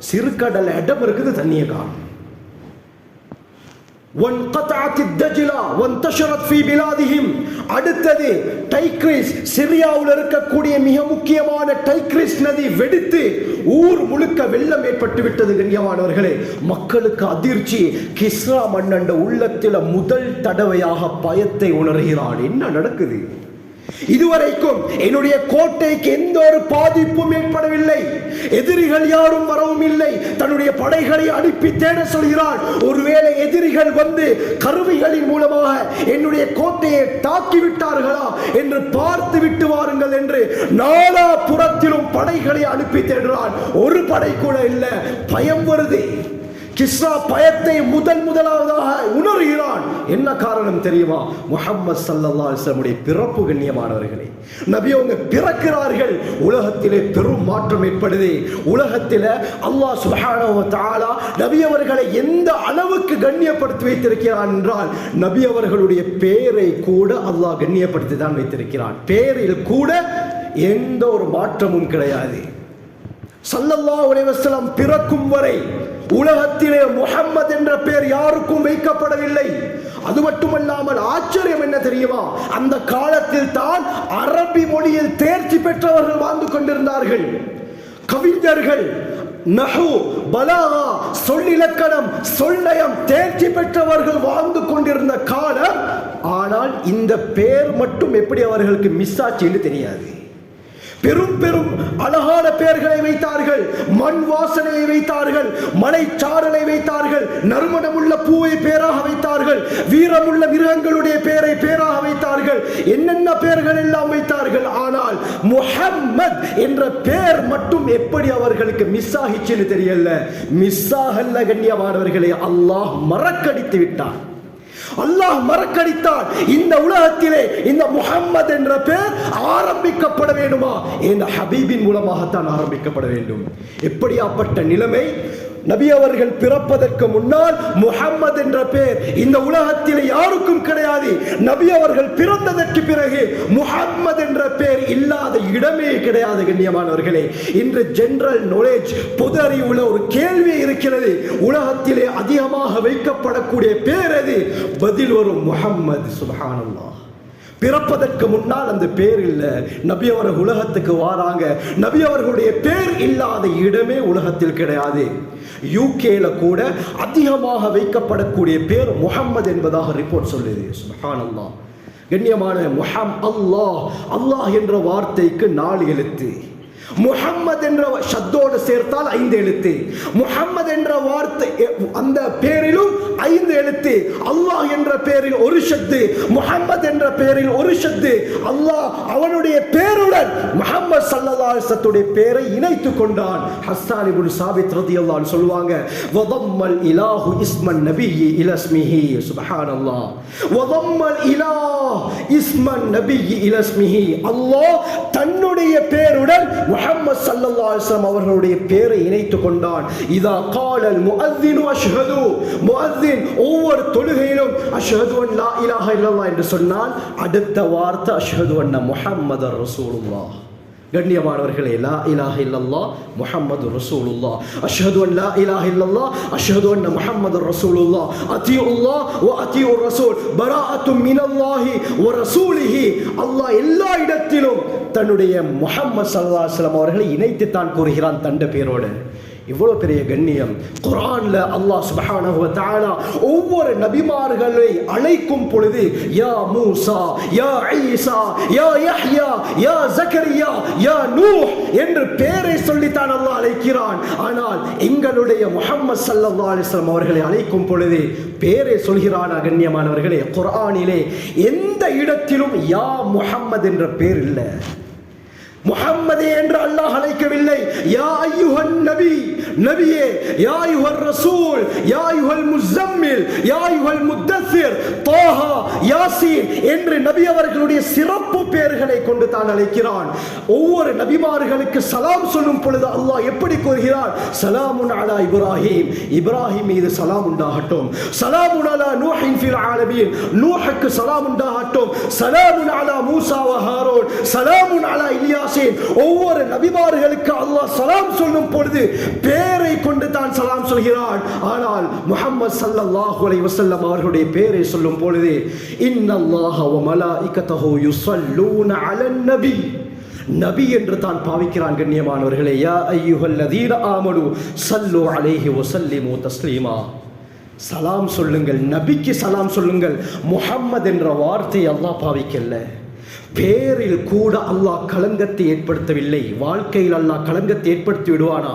[SPEAKER 2] சிறு கடல் இடம் இருக்குது, தண்ணியை காணும். وانقطعت الدجلة وانتشرت في بلادهم. அடுத்தது டைக்ரிஸ், சிரியாவில் இருக்கக்கூடிய மிக முக்கியமான டைக்ரிஸ் நதி வெடித்து ஊர் முழுக்க வெள்ளம் ஏற்பட்டு விட்டது. கண்ணியமானவர்களே, மக்களுக்கு அதிர்ச்சி. கிஸ்ரா மன்னன் உள்ளத்தில் முதல் தடவையாக பயத்தை உணர்கிறான். என்ன நடக்குது? இதுவரைக்கும் என்னுடைய கோட்டைக்கு எந்த ஒரு பாதிப்பும் ஏற்படவில்லை, எதிரிகள் யாரும் வரவும் இல்லை. தன்னுடைய படைகளை அனுப்பி தேட சொல்கிறான். ஒருவேளை எதிரிகள் வந்து கருவிகளின் மூலமாக என்னுடைய கோட்டையை தாக்கி விட்டார்களா என்று பார்த்து விட்டு வாருங்கள் என்று நாலா புறத்திலும் படைகளை அனுப்பி தேடுறான். ஒரு படை கூட இல்லை. பயம் வருது. கிஸ்ரா பயத்தை முதலாவதாக உணர்கிறான். என்ன காரணம் தெரியுமா? முஹம்மது ஸல்லல்லாஹு அலைஹி வஸல்லம் பிறப்பு. கண்ணியமானவர்களே, நபி அவங்க பிறக்கிறார்கள். உலகத்திலே பெரும் மாற்றம் ஏற்படுது. உலகத்தில் அல்லாஹ் சுப்ஹானஹு வ தஆலா நபி அவர்களை எந்த அளவுக்கு கண்ணியப்படுத்தி வைத்திருக்கிறான் என்றால், நபி அவர்களுடைய பெயரை கூட அல்லாஹ் கண்ணியப்படுத்தி தான் வைத்திருக்கிறான். பெயரில் கூட எந்த ஒரு மாற்றமும் கிடையாது. ஸல்லல்லாஹு அலைஹி வஸல்லம் பிறக்கும் வரை உலகத்திலே முஹம்மது என்ற பெயர் யாருக்கும் வைக்கப்படவில்லை. அது மட்டுமல்லாமல் ஆச்சரியம் என்ன தெரியுமா? அந்த காலத்தில் தான் அரபி மொழியில் தேர்ச்சி பெற்றவர்கள் வாழ்ந்து கொண்டிருந்தார்கள். கவிஞர்கள், நஹு, பலாகா, சொல்லிலக்கணம் சொல்நயம் தேர்ச்சி பெற்றவர்கள் வாழ்ந்து கொண்டிருந்த காலம். ஆனால் இந்த பேர் மட்டும் எப்படி அவர்களுக்கு மிஸ் ஆச்சு என்று தெரியாது. பெரும் பெரும் அழகான பெயர்களை வைத்தார்கள், மண் வாசனையை வைத்தார்கள், மலைச்சாரலை வைத்தார்கள், நறுமணமுள்ள பூவை பேராக வைத்தார்கள், வீரமுள்ள மிருகங்களுடைய பெயரை பேராக வைத்தார்கள், என்னென்ன பெயர்கள் எல்லாம் வைத்தார்கள். ஆனால் முஹம்மத் என்ற பெயர் மட்டும் எப்படி அவர்களுக்கு மிஸ் ஆகிச்சுன்னு தெரியல. மிஸ் ஆகல கண்ணியமானவர்களே, அல்லாஹ் மறக்கடித்து விட்டான். அல்லாஹ் மறக்கடித்தால் இந்த உலகத்திலே இந்த முஹம்மது என்ற பெயர் ஆரம்பிக்கப்பட வேண்டுமா? இந்த ஹபீபின் மூலமாகத்தான் ஆரம்பிக்கப்பட வேண்டும். எப்படியாப்பட்ட நிலைமை! நபி அவர்கள் பிறப்பதற்கு முன்னால் முஹம்மது என்ற பெயர் இந்த உலகத்தில் யாருக்கும் கிடையாது. நபி அவர்கள் பிறந்ததற்கு பிறகு முஹம்மது என்ற பெயர் இல்லாத இடமே கிடையாது. கண்ணியமானவர்களே, இன்று ஜெனரல் நாலேஜ் பொது அறிவுள்ள ஒரு கேள்வி இருக்கிறது, உலகத்திலே அதிகமாக வைக்கப்படக்கூடிய பெயர் எது? பதில் வரும் முஹம்மது. சுப்ஹானல்லாஹ். பிறப்பதற்கு முன்னால் அந்த பேர் இல்லை. நபி அவர்கள் உலகத்துக்கு வாராங்க, நபி அவர்களுடைய பேர் இல்லாத இடமே உலகத்தில் கிடையாது. யூகேல கூட அதிகமாக வைக்கப்படக்கூடிய பேர் முஹம்மது என்பதாக ரிப்போர்ட் சொல்லுது. சுப்ஹானல்லாஹ். கண்ணியமான அல்லாஹ், அல்லாஹ் என்ற வார்த்தைக்கு 4 எழுத்து. முஹம்மது என்ற ஷத்தோடு சேர்த்தால் 5 எழுத்து. முஹம்மது என்ற வார்த்தை அந்த பேரிலும் 5 எழுத்து. அல்லாஹ் என்ற பெயரில் 1 ஷத்து, முஹம்மது என்ற பெயரில் 1 ஷத்து. அல்லாஹ் அவனுடைய பெயருடன் முஹம்மது ஸல்லல்லாஹு அலைஹி வஸல்லத்துடைய பெயரை இணைத்துக் கொண்டான். ஹஸ்ஸான் இப்னு சாபித் ரலியல்லாஹு அன்ஹு சொல்வாங்க, வதம்மல் இலாஹு இஸ்மன் நபியி இலா இஸ்மிஹி. சுப்ஹானல்லாஹ். வதம்மல் இலாஹ் இஸ்மன் நபியி இலா இஸ்மிஹி. அல்லாஹ் தன்னுடைய பெயருடன் முஹம்மது ஸல்லல்லாஹு அலைஹி வஸல்லம் அவர்களுடைய பெயரை இணைத்துக் கொண்டான். இதா காலல் முஅத்தினு அஷ்ஹது, முஅத்தின் ஒவ்வொரு தொழுகையிலும் அஷ்ஹது அன் லா இலாஹ இல்லல்லாஹ் என்று சொன்னால் அடுத்த வார்த்தை அஷ்ஹது அன்ன முஹம்மதர் ரசூலுல்லாஹ். கண்ணியமானவர்களே, லா இலாஹ இல்லல்லாஹ் முஹம்மது ரசூலுல்லாஹ், அஷ்ஹது அன் லா இலாஹ இல்லல்லாஹ் அஷ்ஹது அன்ன முஹம்மதர் ரசூலுல்லாஹ், அத்தீஉல்லாஹ் வ அத்தீஉர் ரசூல், பராஅத்தும் மினல்லாஹி வ ரசூலிஹி. அல்லாஹ் எல்லா இடத்திலும் தன்னுடைய முஹம்மது ஸல்லல்லாஹு அலைஹி வஸல்லம் அவர்களை இணைத்து தான் கூறுகிறான் தண்ட பேரோடு. இவ்வளவு பெரிய கண்ணியம். குர்ஆன்ல அல்லாஹ் சுப்ஹானஹு வ தஆலா ஒவ்வொரு நபிமார்களை அழைக்கும் பொழுது யா மூசா, யா ஈசா, யா யஹ்யா, யா ஜக்கரியா, யா நூஹ் என்று பெயரை சொல்லித்தான் அல்லாஹ் அழைக்கிறான். ஆனால் எங்களுடைய முஹம்மது ஸல்லல்லாஹு அலைஹி வஸல்லம் அவர்களை அழைக்கும் பொழுது பெயரை சொல்கிறான். கண்ணியமானவர்களே, குர்ஆனிலே எந்த இடத்திலும் யா முஹம்மது என்ற பெயர் இல்லை. முஹம்மதே என்று அல்லாஹ் அழைக்கவில்லை. யா அய்யுஹன் நபி, நபியே, யா அய்யுஹர் ரசூல், யா அய்யுஹல் முஸம்மில், யா அய்யுஹல் முத்தஸிர், தாஹா, யாசீன் என்று நபி அவர்களுடைய சிறப்பு பெயர்களை கொண்டு தான் அழைக்கிறான். ஒவ்வொரு நபிமார்களுக்கு சலாம் சொல்லும் பொழுது அல்லாஹ் எப்படி கூறுகிறான்? சலாமுன் அலா இப்ராஹிம், இப்ராஹிம் மீது சலாம் உண்டாகட்டும். சலாமுன் அலா நூஹின் ஃபில் ஆலமீன், நூஹுக்கு சலாம் உண்டாகட்டும். சலாமுன் அலா மூசா வ ஹாரூன், சலாமுன் அலா இலியாஸ். ஒவ்வொரு நபிமார்களுக்கு அல்லாஹ் சலாம் சொல்லும் பொழுது பெயரை கொண்டு தான் சலாம் சொல்கிறான். ஆனால் முஹம்மது ஸல்லல்லாஹு அலைஹி வஸல்லம் அவர்களுடைய பெயரை சொல்லும் பொழுது இன்னல்லாஹ வ மலாயிகத்தஹு யுஸல்லூன அலன் நபி, நபி என்று தான் பாவிக்கிறான். கண்ணியமானவர்களே, யா அய்யுஹல்லதீன ஆமனு ஸல்லு அலைஹி வ ஸல்லிமு தஸ்லீமா. சலாம் சொல்லுங்கள், நபிக்கு சலாம் சொல்லுங்கள். முஹம்மது என்ற வார்த்தை அல்லாஹ் பாவிக்கல்ல. பேரில் கூட அல்லாஹ் களங்கத்தை ஏற்படுத்தவில்லை. வாழ்க்கையில் அல்லாஹ் களங்கத்தை ஏற்படுத்தி விடுவானா?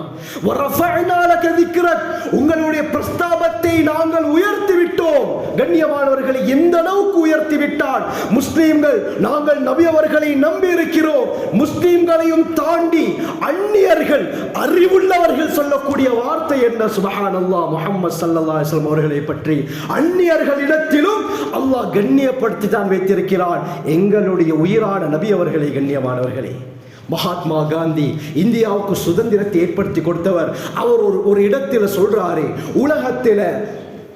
[SPEAKER 2] உங்களுடைய பிரஸ்தாபத்தை நாங்கள் உயர்த்தி விட்டோம். கண்ணியமானவர்களை, எந்த அளவுக்கு உயர்த்தி விட்டால் முஸ்லிம்கள் நாங்கள் நபி அவர்களை நம்பி இருக்கிறோம். முஸ்லிம்களையும் தாண்டி அந்நியர்கள், அறிவுள்ளவர்கள் சொல்லக்கூடிய வார்த்தை என்ன? சுப்ஹானல்லாஹ். முஹம்மது ஸல்லல்லாஹு அலைஹி வஸல்லம் அவர்களை பற்றி அந்நியர்களிடத்திலும் அல்லாஹ் கண்ணியப்படுத்தி தான் வைத்திருக்கிறான். எங்களுடைய உயிரான நபி அவர்களை, கண்ணியமானவர்களே, மகாத்மா காந்தி இந்தியாவுக்கு சுதந்திரத்தை ஏற்படுத்தி கொடுத்தவர். அவர் ஒரு இடத்தில் சொல்றாரு, உலகத்தில்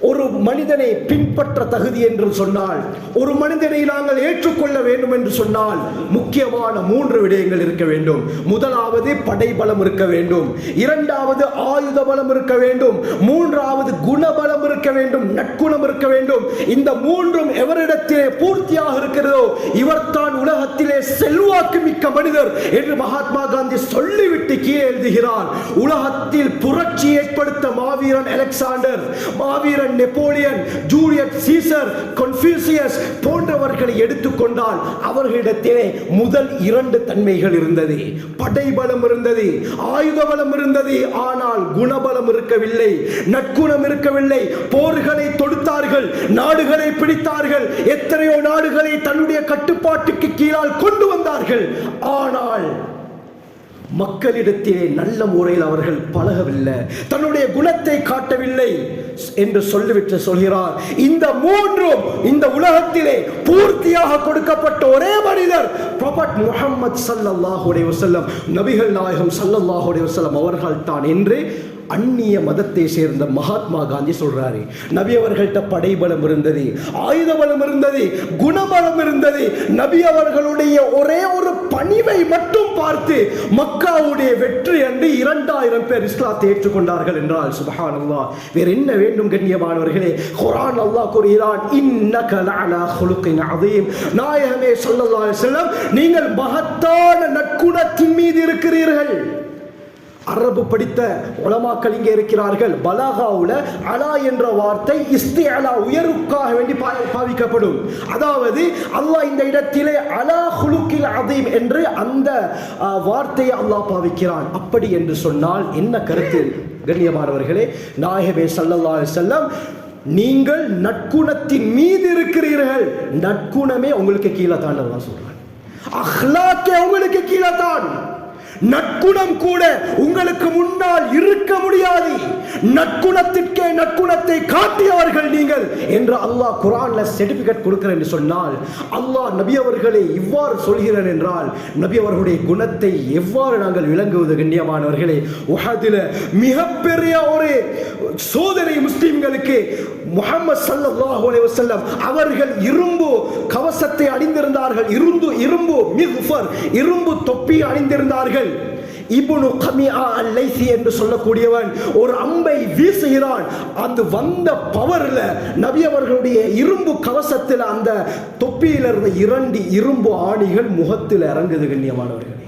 [SPEAKER 2] ஒரு மனிதனை பின்பற்ற தகுதி என்று சொன்னால், ஒரு மனிதனை நாங்கள் ஏற்றுக்கொள்ள வேண்டும் என்று சொன்னால் முக்கியமான 3 விடயங்கள் இருக்க வேண்டும். முதலாவது படைபலம் இருக்க வேண்டும், இரண்டாவது ஆயுத பலம் இருக்க வேண்டும், மூன்றாவது குணபலம் இருக்க வேண்டும், நற்குணம் இருக்க வேண்டும். இந்த 3ம் எவரிடத்திலே பூர்த்தியாக இருக்கிறதோ இவர்தான் உலகத்திலே செல்வாக்கு மிக்க மனிதர் என்று மகாத்மா காந்தி சொல்லிவிட்டு கீழே எழுதுகிறார். உலகத்தில் புரட்சி ஏற்படுத்த மாவீரன் அலெக்சாண்டர், மாவீரன் நெப்போலியன், ஜூலியஸ் சீசர், கன்ஃபூசியஸ் போன்றவர்களை எடுத்துக்கொண்டால் அவர்களிடத்திலே முதல் 2 தன்மைகள் இருந்தது. படைபலம் இருந்தது, ஆயுத பலம் இருந்தது, ஆனால் குணபலம் இருக்கவில்லை, நற்குணம் இருக்கவில்லை. போர்களை தொடுத்தார்கள், நாடுகளை பிடித்தார்கள், எத்தனையோ நாடுகளை தன்னுடைய கட்டுப்பாட்டுக்கு கீழால் கொண்டு வந்தார்கள். ஆனால் மக்களிடத்திலே நல்ல முறையில் அவர்கள் பழகவில்லை, தன்னுடைய குணத்தை காட்டவில்லை என்று சொல்லிவிட்டு சொல்கிறார். இந்த 3ம் இந்த உலகத்திலே பூர்த்தியாக கொடுக்கப்பட்ட ஒரே மனிதர் ப்ராஃபட் முஹம்மது ஸல்லல்லாஹு அலைஹி வஸல்லம், நபிகள் நாயகம் ஸல்லல்லாஹு அலைஹி வஸல்லம் அவர்கள் தான் என்று அந்நிய மதத்தை சேர்ந்த மகாத்மா காந்தி சொல்றாரு. நபி அவர்கள்ட்ட படைபலம் இருந்தது, ஆயுத பலம் இருந்தது, குணபலம் இருந்தது. நபி அவர்களுடைய ஒரே ஒரு பணிவை மட்டும் பார்த்து மக்காவுடைய வெற்றி அன்று 2000 பேர் இஸ்லாத்தை ஏற்றுக்கொண்டார்கள் என்றால் சுப்ஹானல்லாஹ், வேற என்ன வேண்டும் கண்ணியமானவர்களே? குர்ஆன் அல்லாஹ் கூறுகிறான், இன்னக லஅலா குலுகின் அதீம். நாயகமே ஸல்லல்லாஹு அலைஹி வஸல்லம், நீங்கள் மகத்தான நற்குணத்தின் மீது இருக்கிறீர்கள். அரபு படித்த உலமாக்கள் இங்கே இருக்கிறார்கள். பலாகாவுல அலா என்ற வார்த்தை இஸ்திஅலா, உயர்வுக்காக வேண்டி பாவிக்கப்படும். அதாவது அல்லாஹ் இந்த இடத்திலே அலா குலுகில் அதீம் என்று அந்த வார்த்தையை அல்லாஹ் பாவிக்கிறான். அப்படி என்று சொன்னால் என்ன கருத்து கண்ணியமானவர்களே? நாயகமே ஸல்லல்லாஹு அலைஹி வஸல்லம், நீங்கள் நற்குணத்தின் மீது இருக்கிறீர்கள். நற்குணமே உங்களுக்கு கீழே தான் அல்லாஹ் சொல்றான். அஹ்லாக்கே உங்களுக்கு கீழே தான். நற்குணம் கூட உங்களுக்கு முன்னால் இருக்க முடியாது. நற்குணத்திற்கே நற்குணத்தை காட்டியவர்கள் நீங்கள் என்று அல்லாஹ் குர்ஆன்ல சர்டிபிகேட் கொடுக்கிறார் என்று சொன்னால், அல்லாஹ் நபி அவர்களை இவ்வாறு சொல்கிறார் என்றால் நபி அவர்களுடைய குணத்தை எவ்வாறு நாங்கள் விளங்குவது கண்ணியமானவர்களே? உஹதில மிகப்பெரிய ஒரு சோதனை முஸ்லிம்களுக்கு. முஹம்மது ஸல்லல்லாஹு அலைஹி வஸல்லம் அவர்கள் இரும்பு கவசத்தை அணிந்திருந்தார்கள், இரும்பு மிக்ஃபர், இரும்பு தொப்பி அணிந்திருந்தார்கள். இப்னு கமிஆ அல்-லைசி என்று சொல்லக்கூடியவன் ஒரு அம்பை வீசுகிறான். அந்த வந்த பவர்ல நபி அவர்களுடைய இரும்பு கவசத்தில் அந்த தொப்பியிலிருந்து 2 இரும்பு ஆணிகள் முகத்தில் இறங்குது கண்ணியமானவர்களே.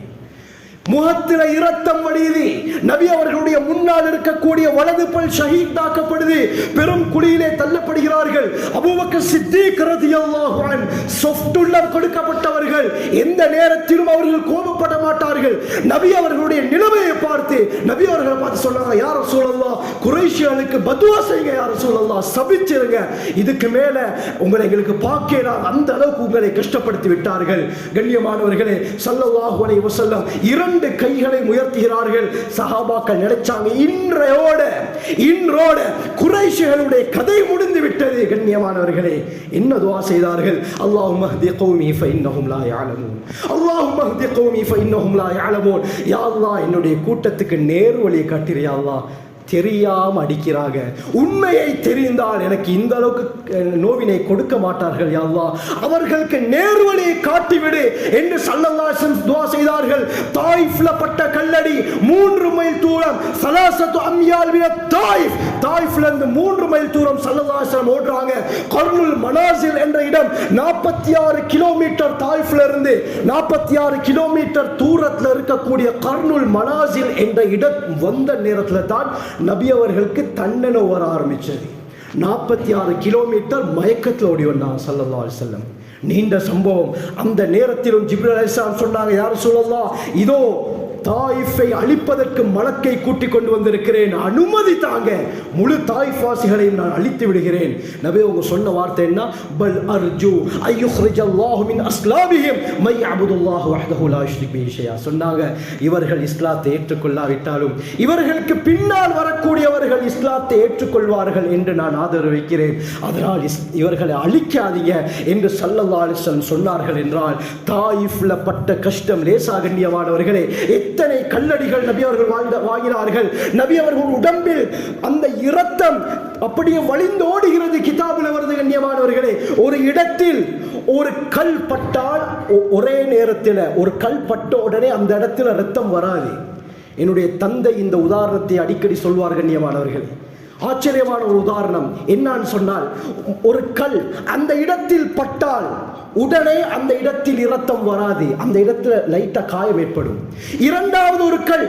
[SPEAKER 2] முகத்தில இரத்தம் வடியுது. நபி அவர்களுடைய முன்னால் இருக்கக்கூடிய வலது பல் ஷஹீதாக்கப்படுது, பெரும் குழியிலே தள்ளப்படுகிறார்கள். அபூபக்கர் சித்தீக் ரலியல்லாஹு அன்ஹு சொஃப்டுள்ளம் கொடுக்கப்பட்டவர்கள், எந்த நேரத்திலும் அவர்கள் கோபப்பட மாட்டார்கள். நபி அவர்களுடைய நிலைமையை பார்த்து நபி அவர்களை பார்த்து சொன்னாங்க, யா ரசூலல்லாஹ், குறைஷிகளுக்கு பதுவா செய்யுங்க, யா ரசூலல்லாஹ், சபிச்சிருங்க, இதுக்கு மேல உங்களை எங்களுக்கு பார்க்கலாம், அந்த அளவுக்கு உங்களை கஷ்டப்படுத்தி விட்டார்கள். கண்ணியமானவர்களே, ஸல்லல்லாஹு அலைஹி வஸல்லம் 2 கைகளை உயர்த்துகிறார்கள். சஹாபாக்கள் நினைச்சாங்க இன்றோட குறைஷிகளுடைய கதை முடிந்து விட்டது. கண்ணியமானவர்களே, என்ன துஆ செய்தார்கள்? அல்லாஹும்ம ஹ்தி கௌமி ஃபஇன்னஹும் லா யஅலமூன், அல்லாஹும்ம ஹ்தி கௌமி ஃபஇன்னஹும் லா யஅலமூன். யா அல்லாஹ், என்னுடைய கூட்டத்துக்கு நேர் வழியை காட்டிரு. யா அல்லாஹ், தெரியாம அடிக்கிறாங்க, உண்மையை தெரிந்தால் எனக்கு இந்த அளவுக்கு நோவினை கொடுக்க மாட்டார்கள். யா அல்லாஹ், அவர்களுக்கு நேர்வழியை காட்டிவிடு என்று ஸல்லல்லாஹு அலைஹி வஸல்லம் துஆ செய்தார்கள். தாயிஃப்ல பட்ட கல்லடி 3 மைல் தூரம், ஸலாஸத்து அம்யால் மின தாயிஃப், தாயிஃப்ல இருந்து 3 மைல் தூரம் ஸல்லல்லாஹு அலைஹி வஸல்லம் ஓடுறாங்க. கர்னுல் மனாசில் என்ற இடம் 46 கிலோமீட்டர், தாயிஃப்ல இருந்து 46 கிலோமீட்டர் தூரத்தில் இருக்கக்கூடிய கர்னுல் மனாசில் என்ற இடம் வந்த நேரத்தில் தான் நபி அவர்களுக்கு தண்டனை வர ஆரம்பிச்சது. 46 கிலோமீட்டர் மயக்கத்தில் ஓடி வந்தாங்க ஸல்லல்லாஹு அலைஹி வஸல்லம். நீண்ட சம்பவம். அந்த நேரத்திலும் ஜிப்ரீல் அலைஹிஸ்ஸலாம் சொன்னாங்க, யா ரசூலல்லாஹ், இதோ தாயிஃபை அழிப்பதற்கு மலக்கை கூட்டிக் கொண்டு வந்திருக்கிறேன், அனுமதி தாங்க, முழு தாயிஃப் வாசிகளையும் நான் அழித்து விடுகிறேன். நபி அவங்க சொன்ன வார்த்தை என்ன? பல் அர்ஜு அய்யுஹ்ரிஜல்லாஹு மின் அஸ்லாபிஹிம் மை யஅபுதுல்லாஹு வஹ்தஹு லா யுஷ்ரிக் பிஹி ஷைஆ. சொன்னாங்க, இவர்கள் இஸ்லாத்தை ஏற்றுக்கொள்ளாவிட்டாலும் இவர்களுக்கு பின்னால் வரக்கூடியவர்கள் இஸ்லாத்தை ஏற்றுக்கொள்வார்கள் என்று நான் ஆதரவு வைக்கிறேன். அதனால் இவர்களை அழிக்காதீங்க என்று ஸல்லல்லாஹு அலைஹி வஸல்லம் சொன்னார்கள் என்றால் தாயிஃப்ல பட்ட கஷ்டம் லேசா கண்ணியமானவர்களே. எத்தனை கல்லடிகள் நபி அவர்கள் வாங்கினார்கள். நபி அவர்கள் உடம்பில் அந்த இரத்தம் அப்படியே வழிந்தோடுகிறது. கிதாபில் வருது கண்ணியமானவர்களே, ஒரு இடத்தில் ஒரு கல் பட்டால் ஒரே நேரத்தில் ஒரு கல் பட்ட உடனே அந்த இடத்துல ரத்தம் வராது. என்னுடைய தந்தை இந்த உதாரணத்தை அடிக்கடி சொல்வார் கண்ணியமானவர்களே. ஆச்சரியமான ஒரு உதாரணம் என்னன்னு சொன்னால், ஒரு கல் அந்த இடத்தில் பட்டால் உடனே அந்த இடத்தில் இரத்தம் வராது, அந்த இடத்துல லைட்டா காயம் ஏற்படும். இரண்டாவது ஒரு கல்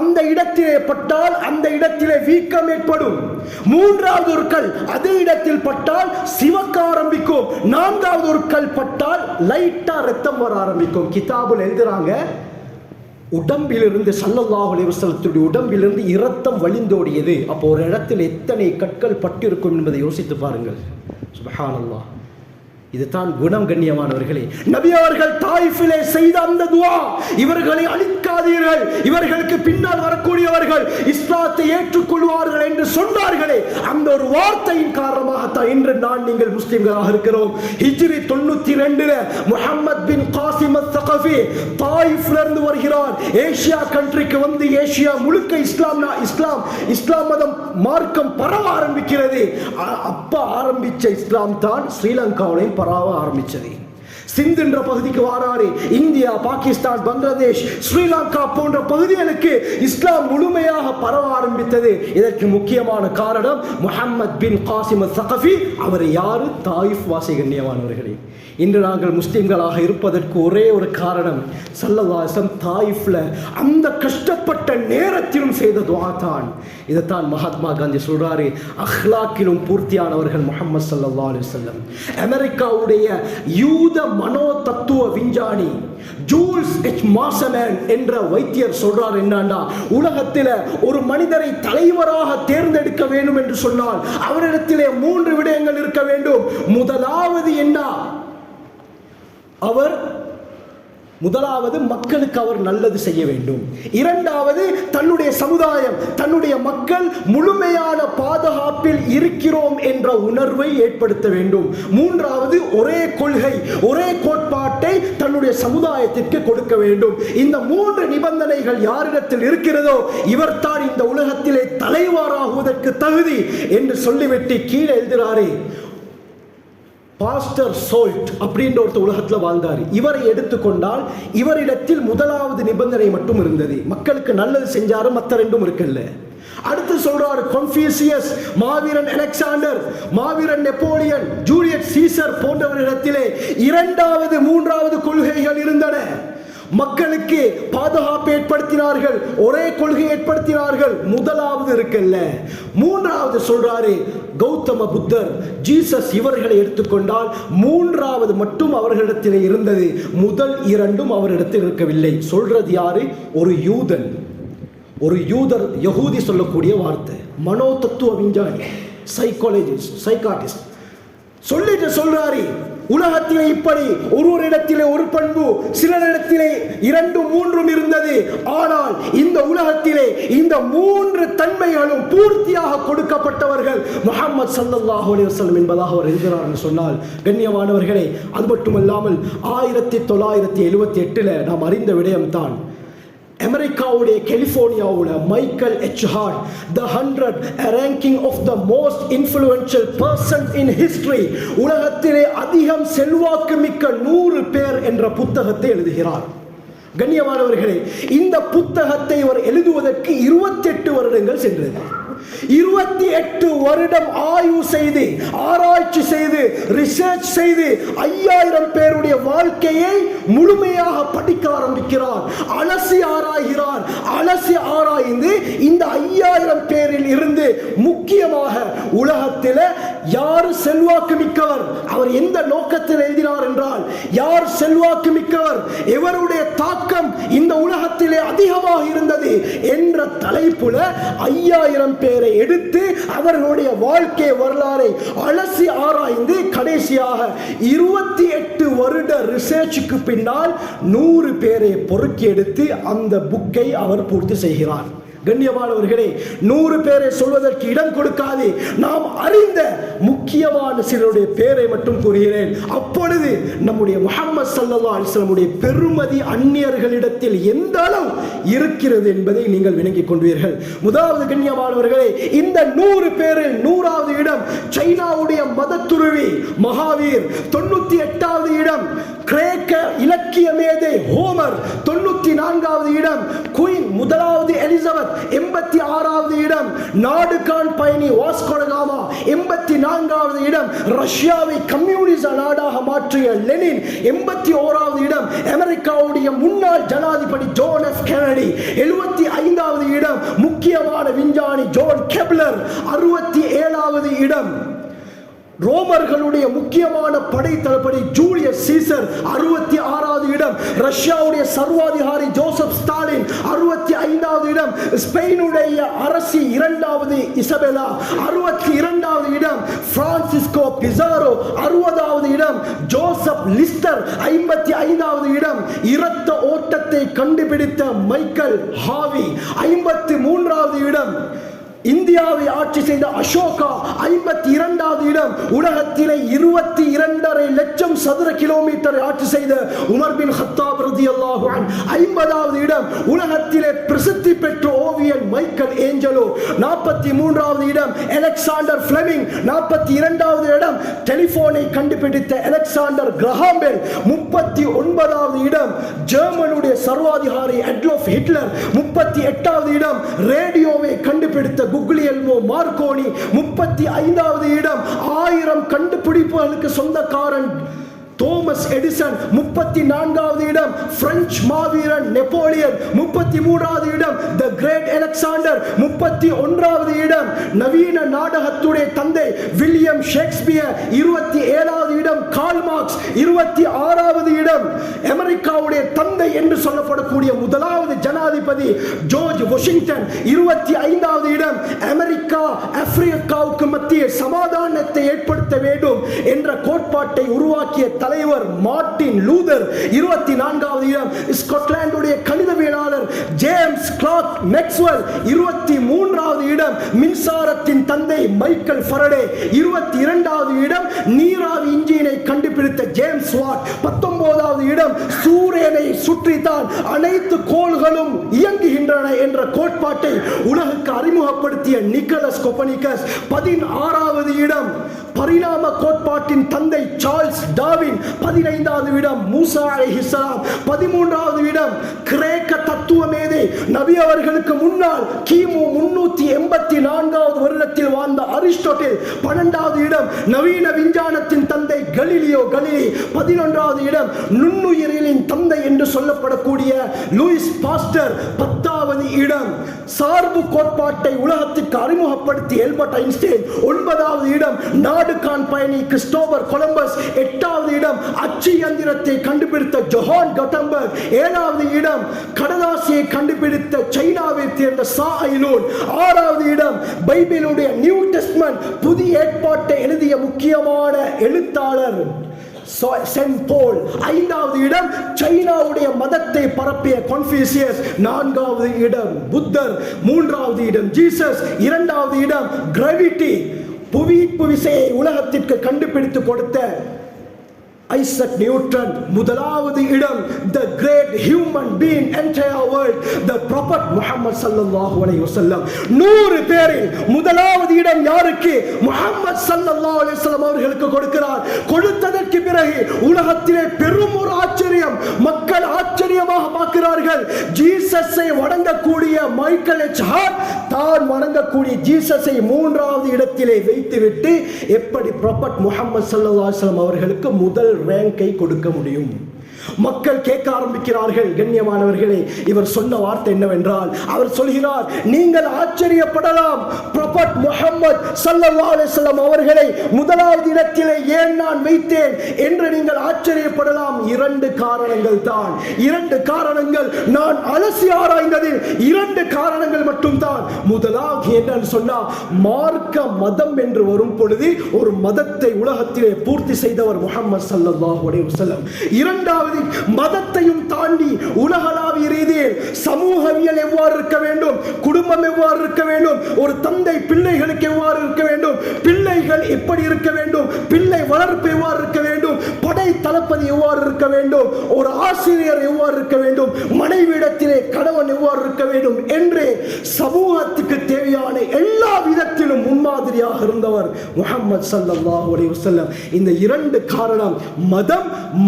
[SPEAKER 2] அந்த இடத்திலே பட்டால் அந்த இடத்திலே வீக்கம் ஏற்படும். மூன்றாவது ஒரு கல் அதே இடத்தில் பட்டால் சிவக்க ஆரம்பிக்கும். நான்காவது ஒரு கல் பட்டால் லைட்டா ரத்தம் வர ஆரம்பிக்கும். கிதாபுல் எழுதுறாங்க, உடம்பிலிருந்து ஸல்லல்லாஹு அலைஹி வஸல்லத்துடைய உடம்பிலிருந்து இரத்தம் வழிந்தோடியது. அப்போ ஒரு இடத்தில் எத்தனை கற்கள் பட்டிருக்கும் என்பதை யோசித்து பாருங்கள். சுப்ஹானல்லாஹ். இதுதான் குணம் கண்ணியமானவர்களே. நபி அவர்கள் தாயிஃபிலே செய்த அந்த துஆ, இவர்களை அழிக்காதீர்கள், இவர்களுக்கு பின்னால் வரக்கூடியவர்கள் இஸ்லாத்தை ஏற்றுக்கொள்வார்கள் என்று சொன்னார்களே, அந்த ஒரு வார்த்தையின் காரணமாகத்தான் இன்று நான் நீங்கள் முஸ்லிம்களாக இருக்கிறோம். ஹிஜ்ரி 92 முஹம்மத் பின் காசிம் அஸ்-ஸகஃபி தாயிஃப்ல இருந்து வருகிறார். ஏசியா கண்ட்ரிக்கு வந்து ஏசியா முழுக்க இஸ்லாம் மதம் மார்க்கம் பரவ ஆரம்பிக்கிறது. அப்ப ஆரம்பிச்ச இஸ்லாம் தான் ஸ்ரீலங்காவிலையும் பரவ ஆரம்பிச்சது. சிந்து என்ற பகுதிக்கு வாராரு. இந்தியா, பாகிஸ்தான், பங்களாதேஷ், ஸ்ரீலங்கா போன்ற பகுதிகளுக்கு இஸ்லாம் முழுமையாக பரவ ஆரம்பித்தது. இதற்கு முக்கியமான காரணம் முஹம்மத் பின் காசிம் அஸ்-ஸகஃபி. அவர் யாரு? தாயிஃப் வாசி கண்ணியமானவர்களே. இன்று நாங்கள் முஸ்லிம்களாக இருப்பதற்கு ஒரே ஒரு காரணம், ஸல்லல்லாஹு அலைஹி வஸல்லம் தாயிஃப்ல அந்த கஷ்டப்பட்ட நேரத்திலும் செய்த துஆ தான். இதைத்தான் மகாத்மா காந்தி சொல்றாரு, அஹ்லாக்கிலும் பூர்த்தியானவர்கள் முஹம்மது ஸல்லல்லாஹு அலைஹி வஸல்லம். அமெரிக்காவுடைய யூத மனோ தத்துவ விஞ்ஞானி ஜூல்ஸ் எச் மாசமேன் என்ற வைத்தியர் சொல்றார், என்னன்னா உலகத்தில் ஒரு மனிதரை தலைவராக தேர்ந்தெடுக்க வேண்டும் என்று சொன்னால் அவரிடத்திலே 3 விடயங்கள் இருக்க வேண்டும். முதலாவது என்ன? முதலாவது மக்களுக்கு அவர் நல்லது செய்ய வேண்டும். இரண்டாவது, தன்னுடைய சமுதாயம், தன்னுடைய மக்கள் முழுமையான பாதுகாப்பில் இருக்கிறோம் என்ற உணர்வை ஏற்படுத்த வேண்டும். மூன்றாவது, ஒரே கொள்கை, ஒரே கோட்பாட்டை தன்னுடைய சமுதாயத்திற்கு கொடுக்க வேண்டும். இந்த 3 நிபந்தனைகள் யாரிடத்தில் இருக்கிறதோ இவர்தான் இந்த உலகத்திலே தலைவராகுவதற்கு தகுதி என்று சொல்லிவிட்டு கீழே எழுதுகிறாரே, பாஸ்டர் சோல்ட் அப்படின்ற ஒரு உலகத்தில் வாழ்ந்தார். இவரை எடுத்துக்கொண்டால் இவரிடத்தில் முதலாவது நிபந்தனை மட்டும் இருந்தது, மக்களுக்கு நல்லது செஞ்சாரு, மற்ற 2 இருக்கல்ல. அடுத்து சொல்றாரு கன்ஃபியூசியஸ், மாவீரன் அலெக்சாண்டர், மாவீரன் நெப்போலியன், ஜூலியஸ் சீசர் போன்றவர்களிடத்திலே 2வது 3வது கொள்கைகள் இருந்தன. மக்களுக்கு பாதுகாப்பு ஏற்படுத்தினார்கள், ஒரே கொள்கை ஏற்படுத்தினார்கள். முதலாவது இருக்கல்ல. மூன்றாவது சொல்றாரு கௌதம புத்தர், ஜீசஸ், இவர்களை எடுத்துக்கொண்டால் 3வது மட்டும் அவர்களிடத்தில் இருந்தது, முதல் 2ம் அவரிடத்தில் இருக்கவில்லை. சொல்றது யாரு? ஒரு யூதன், ஒரு யூதர், யகூதி சொல்லக்கூடிய வார்த்தை, மனோ தத்துவ விஞ்ஞானி, சைக்காலஜிஸ்ட், சைக்காட்டிஸ்ட் சொல்லிட்டு சொல்றாரு, உலகத்திலே இப்படி ஒரு இடத்திலே ஒரு பண்பு, சிலரிடத்திலே 2 3 இருந்தது. ஆனால் இந்த உலகத்திலே இந்த 3 தன்மைகளும் பூர்த்தியாக கொடுக்கப்பட்டவர்கள் முஹம்மது ஸல்லல்லாஹு அலைஹி வஸல்லம் என்பதாக அவர் எழுதுகிறார் என்று சொன்னால் கண்ணியமானவர்களே, அது மட்டுமல்லாமல் 1978 நாம் அறிந்த விடயம்தான், அமெரிக்காவுடைய கலிபோர்னியாவுல Michael H Hart, the 100 ranking of the most influential person in history, உலகத்திலே அதிகம் செல்வாக்கு மிக்க 100 பேர் என்ற புத்தகத்தை எழுதுகிறார். கண்ணியமானவர்களே, இந்த புத்தகத்தை அவர் எழுதுவதற்கு 28 வருடங்கள் சென்றது. 28 வருடம் ஆய்வு செய்து, ஆராய்ச்சி செய்து, ரிசர்ச் செய்து 5000 பேருடைய வாழ்க்கையை முழுமையாக படிக்க ஆரம்பிக்கிறார். அலசி ஆராய்கிறார். அலசி ஆராய்ந்து இந்த 5000 பேரில் இருந்து முக்கியமாக உலகத்தில் யார் செல்வாக்கு மிக்கவர், அவர் எந்த நோக்கத்தில் எழுதினார் என்றால், யார் செல்வாக்கு மிக்கவர், எவருடைய தாக்கம் இந்த உலகத்திலே அதிகமாக இருந்தது என்ற தலைப்புல 5000 பேரை எடுத்து அவர்களுடைய வாழ்க்கை வரலாறை அலசி ஆராய்ந்து கடைசியாக 28 வருட ரிசர்ச்சுக்கு பின்னால் 100 பேரை பொறுக்கி எடுத்து அந்த புக்கை அவர் பூர்த்தி செய்கிறார். கண்ணியமானவர்களே, 100 பேரை சொல்வதற்கு இடம் கொடுக்காது. நாம் அறிந்த முக்கிய முக்கியமான சிலருடைய பெயரை மட்டும் கூறுகிறேன். அப்பொழுது நம்முடைய முஹம்மது ஸல்லல்லாஹு அலைஹி வஸல்லம் பெருமதி அந்நியர்களிடத்தில் எந்த அளவு இருக்கிறது என்பதை நீங்கள் விளங்கிக் கொள்வீர்கள். முதலாவது கண்ணியமானவர்களே, இந்த 100 பேரில் 100வது இடம் சைனாவுடைய மதத்துருவி மகாவீர், 98வது இடம் கிரேக்க இலக்கிய மேதை ஹோமர், 94வது இடம் குயின் முதலாவது எலிசபெத், 86வது இடம் நாடுகான் பயணி வாஸ்கோ ட காமா, 84வது இடம் ரஷ்யாவை கம்யூனிச நாடாக மாற்றிய லெனின், 81வது இடம் அமெரிக்காவுடைய முன்னாள் ஜனாதிபதி ஜான் எஃப் கென்னடி, 75வது இடம் முக்கியமான விஞ்ஞானி ஜான் கெப்லர், 67வது இடம் ரோமர்களுடைய முக்கியமான படை தளபதி ஜூலியஸ் சீசர், 66வது இடம் ரஷ்யாவுடைய சர்வாதிகாரி ஜோசப் ஸ்டாலின், 65வது இடம் ஸ்பெயினுடைய அரசி 2வது இசபெலா, 62வது இடம் பிரான்சிஸ்கோ பிசாரோ, 60வது இடம் ஜோசப் லிஸ்டர், 55வது இடம் இரத்த ஓட்டத்தை கண்டுபிடித்த மைக்கேல் ஹாவி, 53வது இடம் இந்தியாவை ஆட்சி செய்த அசோகா, 52வது இடம் உலகத்திலே 22.5 லட்சம் சதுர கிலோமீட்டர் ஆட்சி செய்த உமர் பின் ஹத்தாப் ரலியல்லாஹு அன்ஹு, 50வது இடம் உலகத்திலே பிரசித்தி பெற்ற ஓவியன் மைக்கேல் ஏஞ்சலோ, 43வது இடம் அலெக்சாண்டர் ஃபிளெமிங், 42வது இடம் டெலிபோனை கண்டுபிடித்த அலெக்சாண்டர் கிரஹாம் பெல், 39வது இடம் ஜெர்மனுடைய சர்வாதிகாரி அட்லாஃப் ஹிட்லர், 38வது இடம் ரேடியோவை கண்டுபிடித்த குக்லியல்மோ மார்கோனி, 35வது இடம் 1000 கண்டுபிடிப்புகளுக்கு சொந்தக்காரன் தோமஸ் எடிசன், 34வது இடம் பிரெஞ்சு மாவீரன் நெப்போலியன், 33வது இடம் தி கிரேட் அலெக்சாண்டர், 31வது இடம் நவீன நாடகத்துடைய தந்தை வில்லியம் ஷேக்ஸ்பியர், 27வது இடம் கார்ல் மார்க்ஸ், 26வது இடம் அமெரிக்காவுடைய தந்தை என்று சொல்லப்படக்கூடிய முதலாவது ஜனாதிபதி ஜார்ஜ் வாஷிங்டன், 25வது இடம் அமெரிக்கா ஆப்பிரிக்காவுக்கு மத்திய சமாதானத்தை ஏற்படுத்த வேண்டும் என்ற கோட்பாட்டை உருவாக்கிய தலைவர் மார்ட்டின் லூதர், 24வது இடம் ஸ்காட்லாந்துடைய கணிதவியலாளர் ஜேம்ஸ் கிளார்க் மேக்ஸ்வெல், 23வது இடம் மின்சாரத்தின் தந்தை மைக்கேல் ஃபாரடே, 22வது இடம் நீராவி இன்ஜினை கண்டுபிடித்த ஜேம்ஸ் வாட், 19வது இடம் சூரியனை சுற்றித்தான் அனைத்து கோள்களும் இயங்குகின்றன என்ற கோட்பாட்டை உலகுக்கு அறிமுகப்படுத்திய நிக்கோலஸ் கோப்பர்னிக்கஸ், 16வது இடம் பரிணாம கோட்பாட்டின் தந்தை சார்ல்ஸ் டார்வின், 15வது இடம் மூசா அலைஹிஸ்ஸலாம், 13வது இடம் கிரேக்க தத்துவ மேதை நபி அவர்களுக்கு முன்னால் கிமு 384வது வருடத்தில் வாழ்ந்த அரிஸ்டாட்டில், 12வது இடம் நவீன விஞ்ஞானத்தின் தந்தை கலீலியோ கலிலி, 11வது இடம் நுண்ணுயிரியலின் தந்தை என்று சொல்லப்படக்கூடிய லூயிஸ் பாஸ்டர், 10வது இடம் சார்பு கோட்பாட்டை உலகத்திற்கு அறிமுகப்படுத்திய ஆல்பர்ட் ஐன்ஸ்டைன், 9வது இடம் நாடுகான் பயணி கிறிஸ்டோபர் கொலம்பஸ், 8வது இடம் அச்சு இயந்திரத்தை கண்டுபிடித்த ஜொஹான் கட்டன்பர்க், 7வது இடம் கடதாசியை கண்டுபிடித்த சைனாவை சேர்ந்த சா ஐலூன், 6வது இடம் பைபிளுடைய நியூ டெஸ்ட்மென்ட் புதிய ஏற்பாட்டை எழுதிய முக்கியமான எழுத்தாளர் சென்ட் போல், 5வது இடம் சைனாவுடைய மதத்தை பரப்பிய கன்ஃபூசியஸ், 4வது இடம் புத்தர், 3வது இடம் ஜீசஸ், 2வது இடம் கிராவிட்டி புவியீர்ப்பு விசையை உலகத்திற்கு கண்டுபிடித்து கொடுத்த ஐசக் நியூட்டன், முதலாவது இடம் the great human being entire world the prophet Muhammad ஸல்லல்லாஹு அலைஹி வஸல்லம். 100 பேரில் முதலாவது இடம் யாருக்கு? முஹம்மது ஸல்லல்லாஹு அலைஹி வஸல்லம் அவர்களுக்கு கொடுக்கிறார். கொடுத்ததற்கு பிறகு உலகத்திலே பெரும் ஒரு ஆச்சரியம், மக்கள் ஆச்சரியமாக பார்க்கிறார்கள். ஜீசஸை வணங்கக்கூடிய மைக்கேல் எச் ஹார்ட் தான் வணங்கக்கூடிய ஜீசஸை 3வது இடத்திலே வைத்துவிட்டு எப்படி ப்ராஃபட் முஹம்மது ஸல்லல்லாஹு அலைஹி வஸல்லம் அவர்களுக்கு முதல் ரேங்கை கொடுக்க முடியும்? மக்கள் கேட்க ஆரம்பிக்கிறார்கள். கண்ணியமானவர்களே, இவர் சொன்ன வார்த்தை என்னவென்றால், அவர் சொல்கிறார், நீங்கள் ஆச்சரியப்படலாம், ப்ராஃபட் முஹம்மது ஸல்லல்லாஹு அலைஹி வஸல்லம் அவர்களை முதலாவது இடத்திலே ஏன் நான் வைத்தேன் என்று நீங்கள் ஆச்சரியப்படலாம். 2 காரணங்கள் தான். 2 காரணங்கள் நான் அலசி ஆராய்ந்ததில் 2 காரணங்கள் மட்டும்தான். முதலாவது என்னன்னு சொன்னா, மார்க்க மதம் என்று வரும் பொழுது ஒரு மதத்தை உலகத்திலே பூர்த்தி செய்தவர் முஹம்மது ஸல்லல்லாஹு அலைஹி வஸல்லம். இரண்டாவது, மதத்தையும் தாண்டி உலகளாவிய ரீதியில் சமூகவியல் எவ்வாறு இருக்க வேண்டும், குடும்பம் எவ்வாறு இருக்க வேண்டும், ஒரு தந்தை பிள்ளைகளுக்கு எவ்வாறு இருக்க வேண்டும், பிள்ளைகள் எப்படி இருக்க வேண்டும், பிள்ளை வளர்ப்பு எவ்வாறு இருக்க வேண்டும், படை தளபதி எவ்வாறு இருக்க வேண்டும், ஒரு ஆசிரியர் எவ்வாறு இருக்க வேண்டும், மனைவியிடத்திலே கணவன் எவ்வாறு இருக்க வேண்டும் என்று சமூகத்துக்கு தேவையான எல்லா விதத்திலும் முன்மாதிரியாக இருந்தவர் முஹம்மது ஸல்லல்லாஹு அலைஹி வஸல்லம். இந்த இரண்டு காரணம்,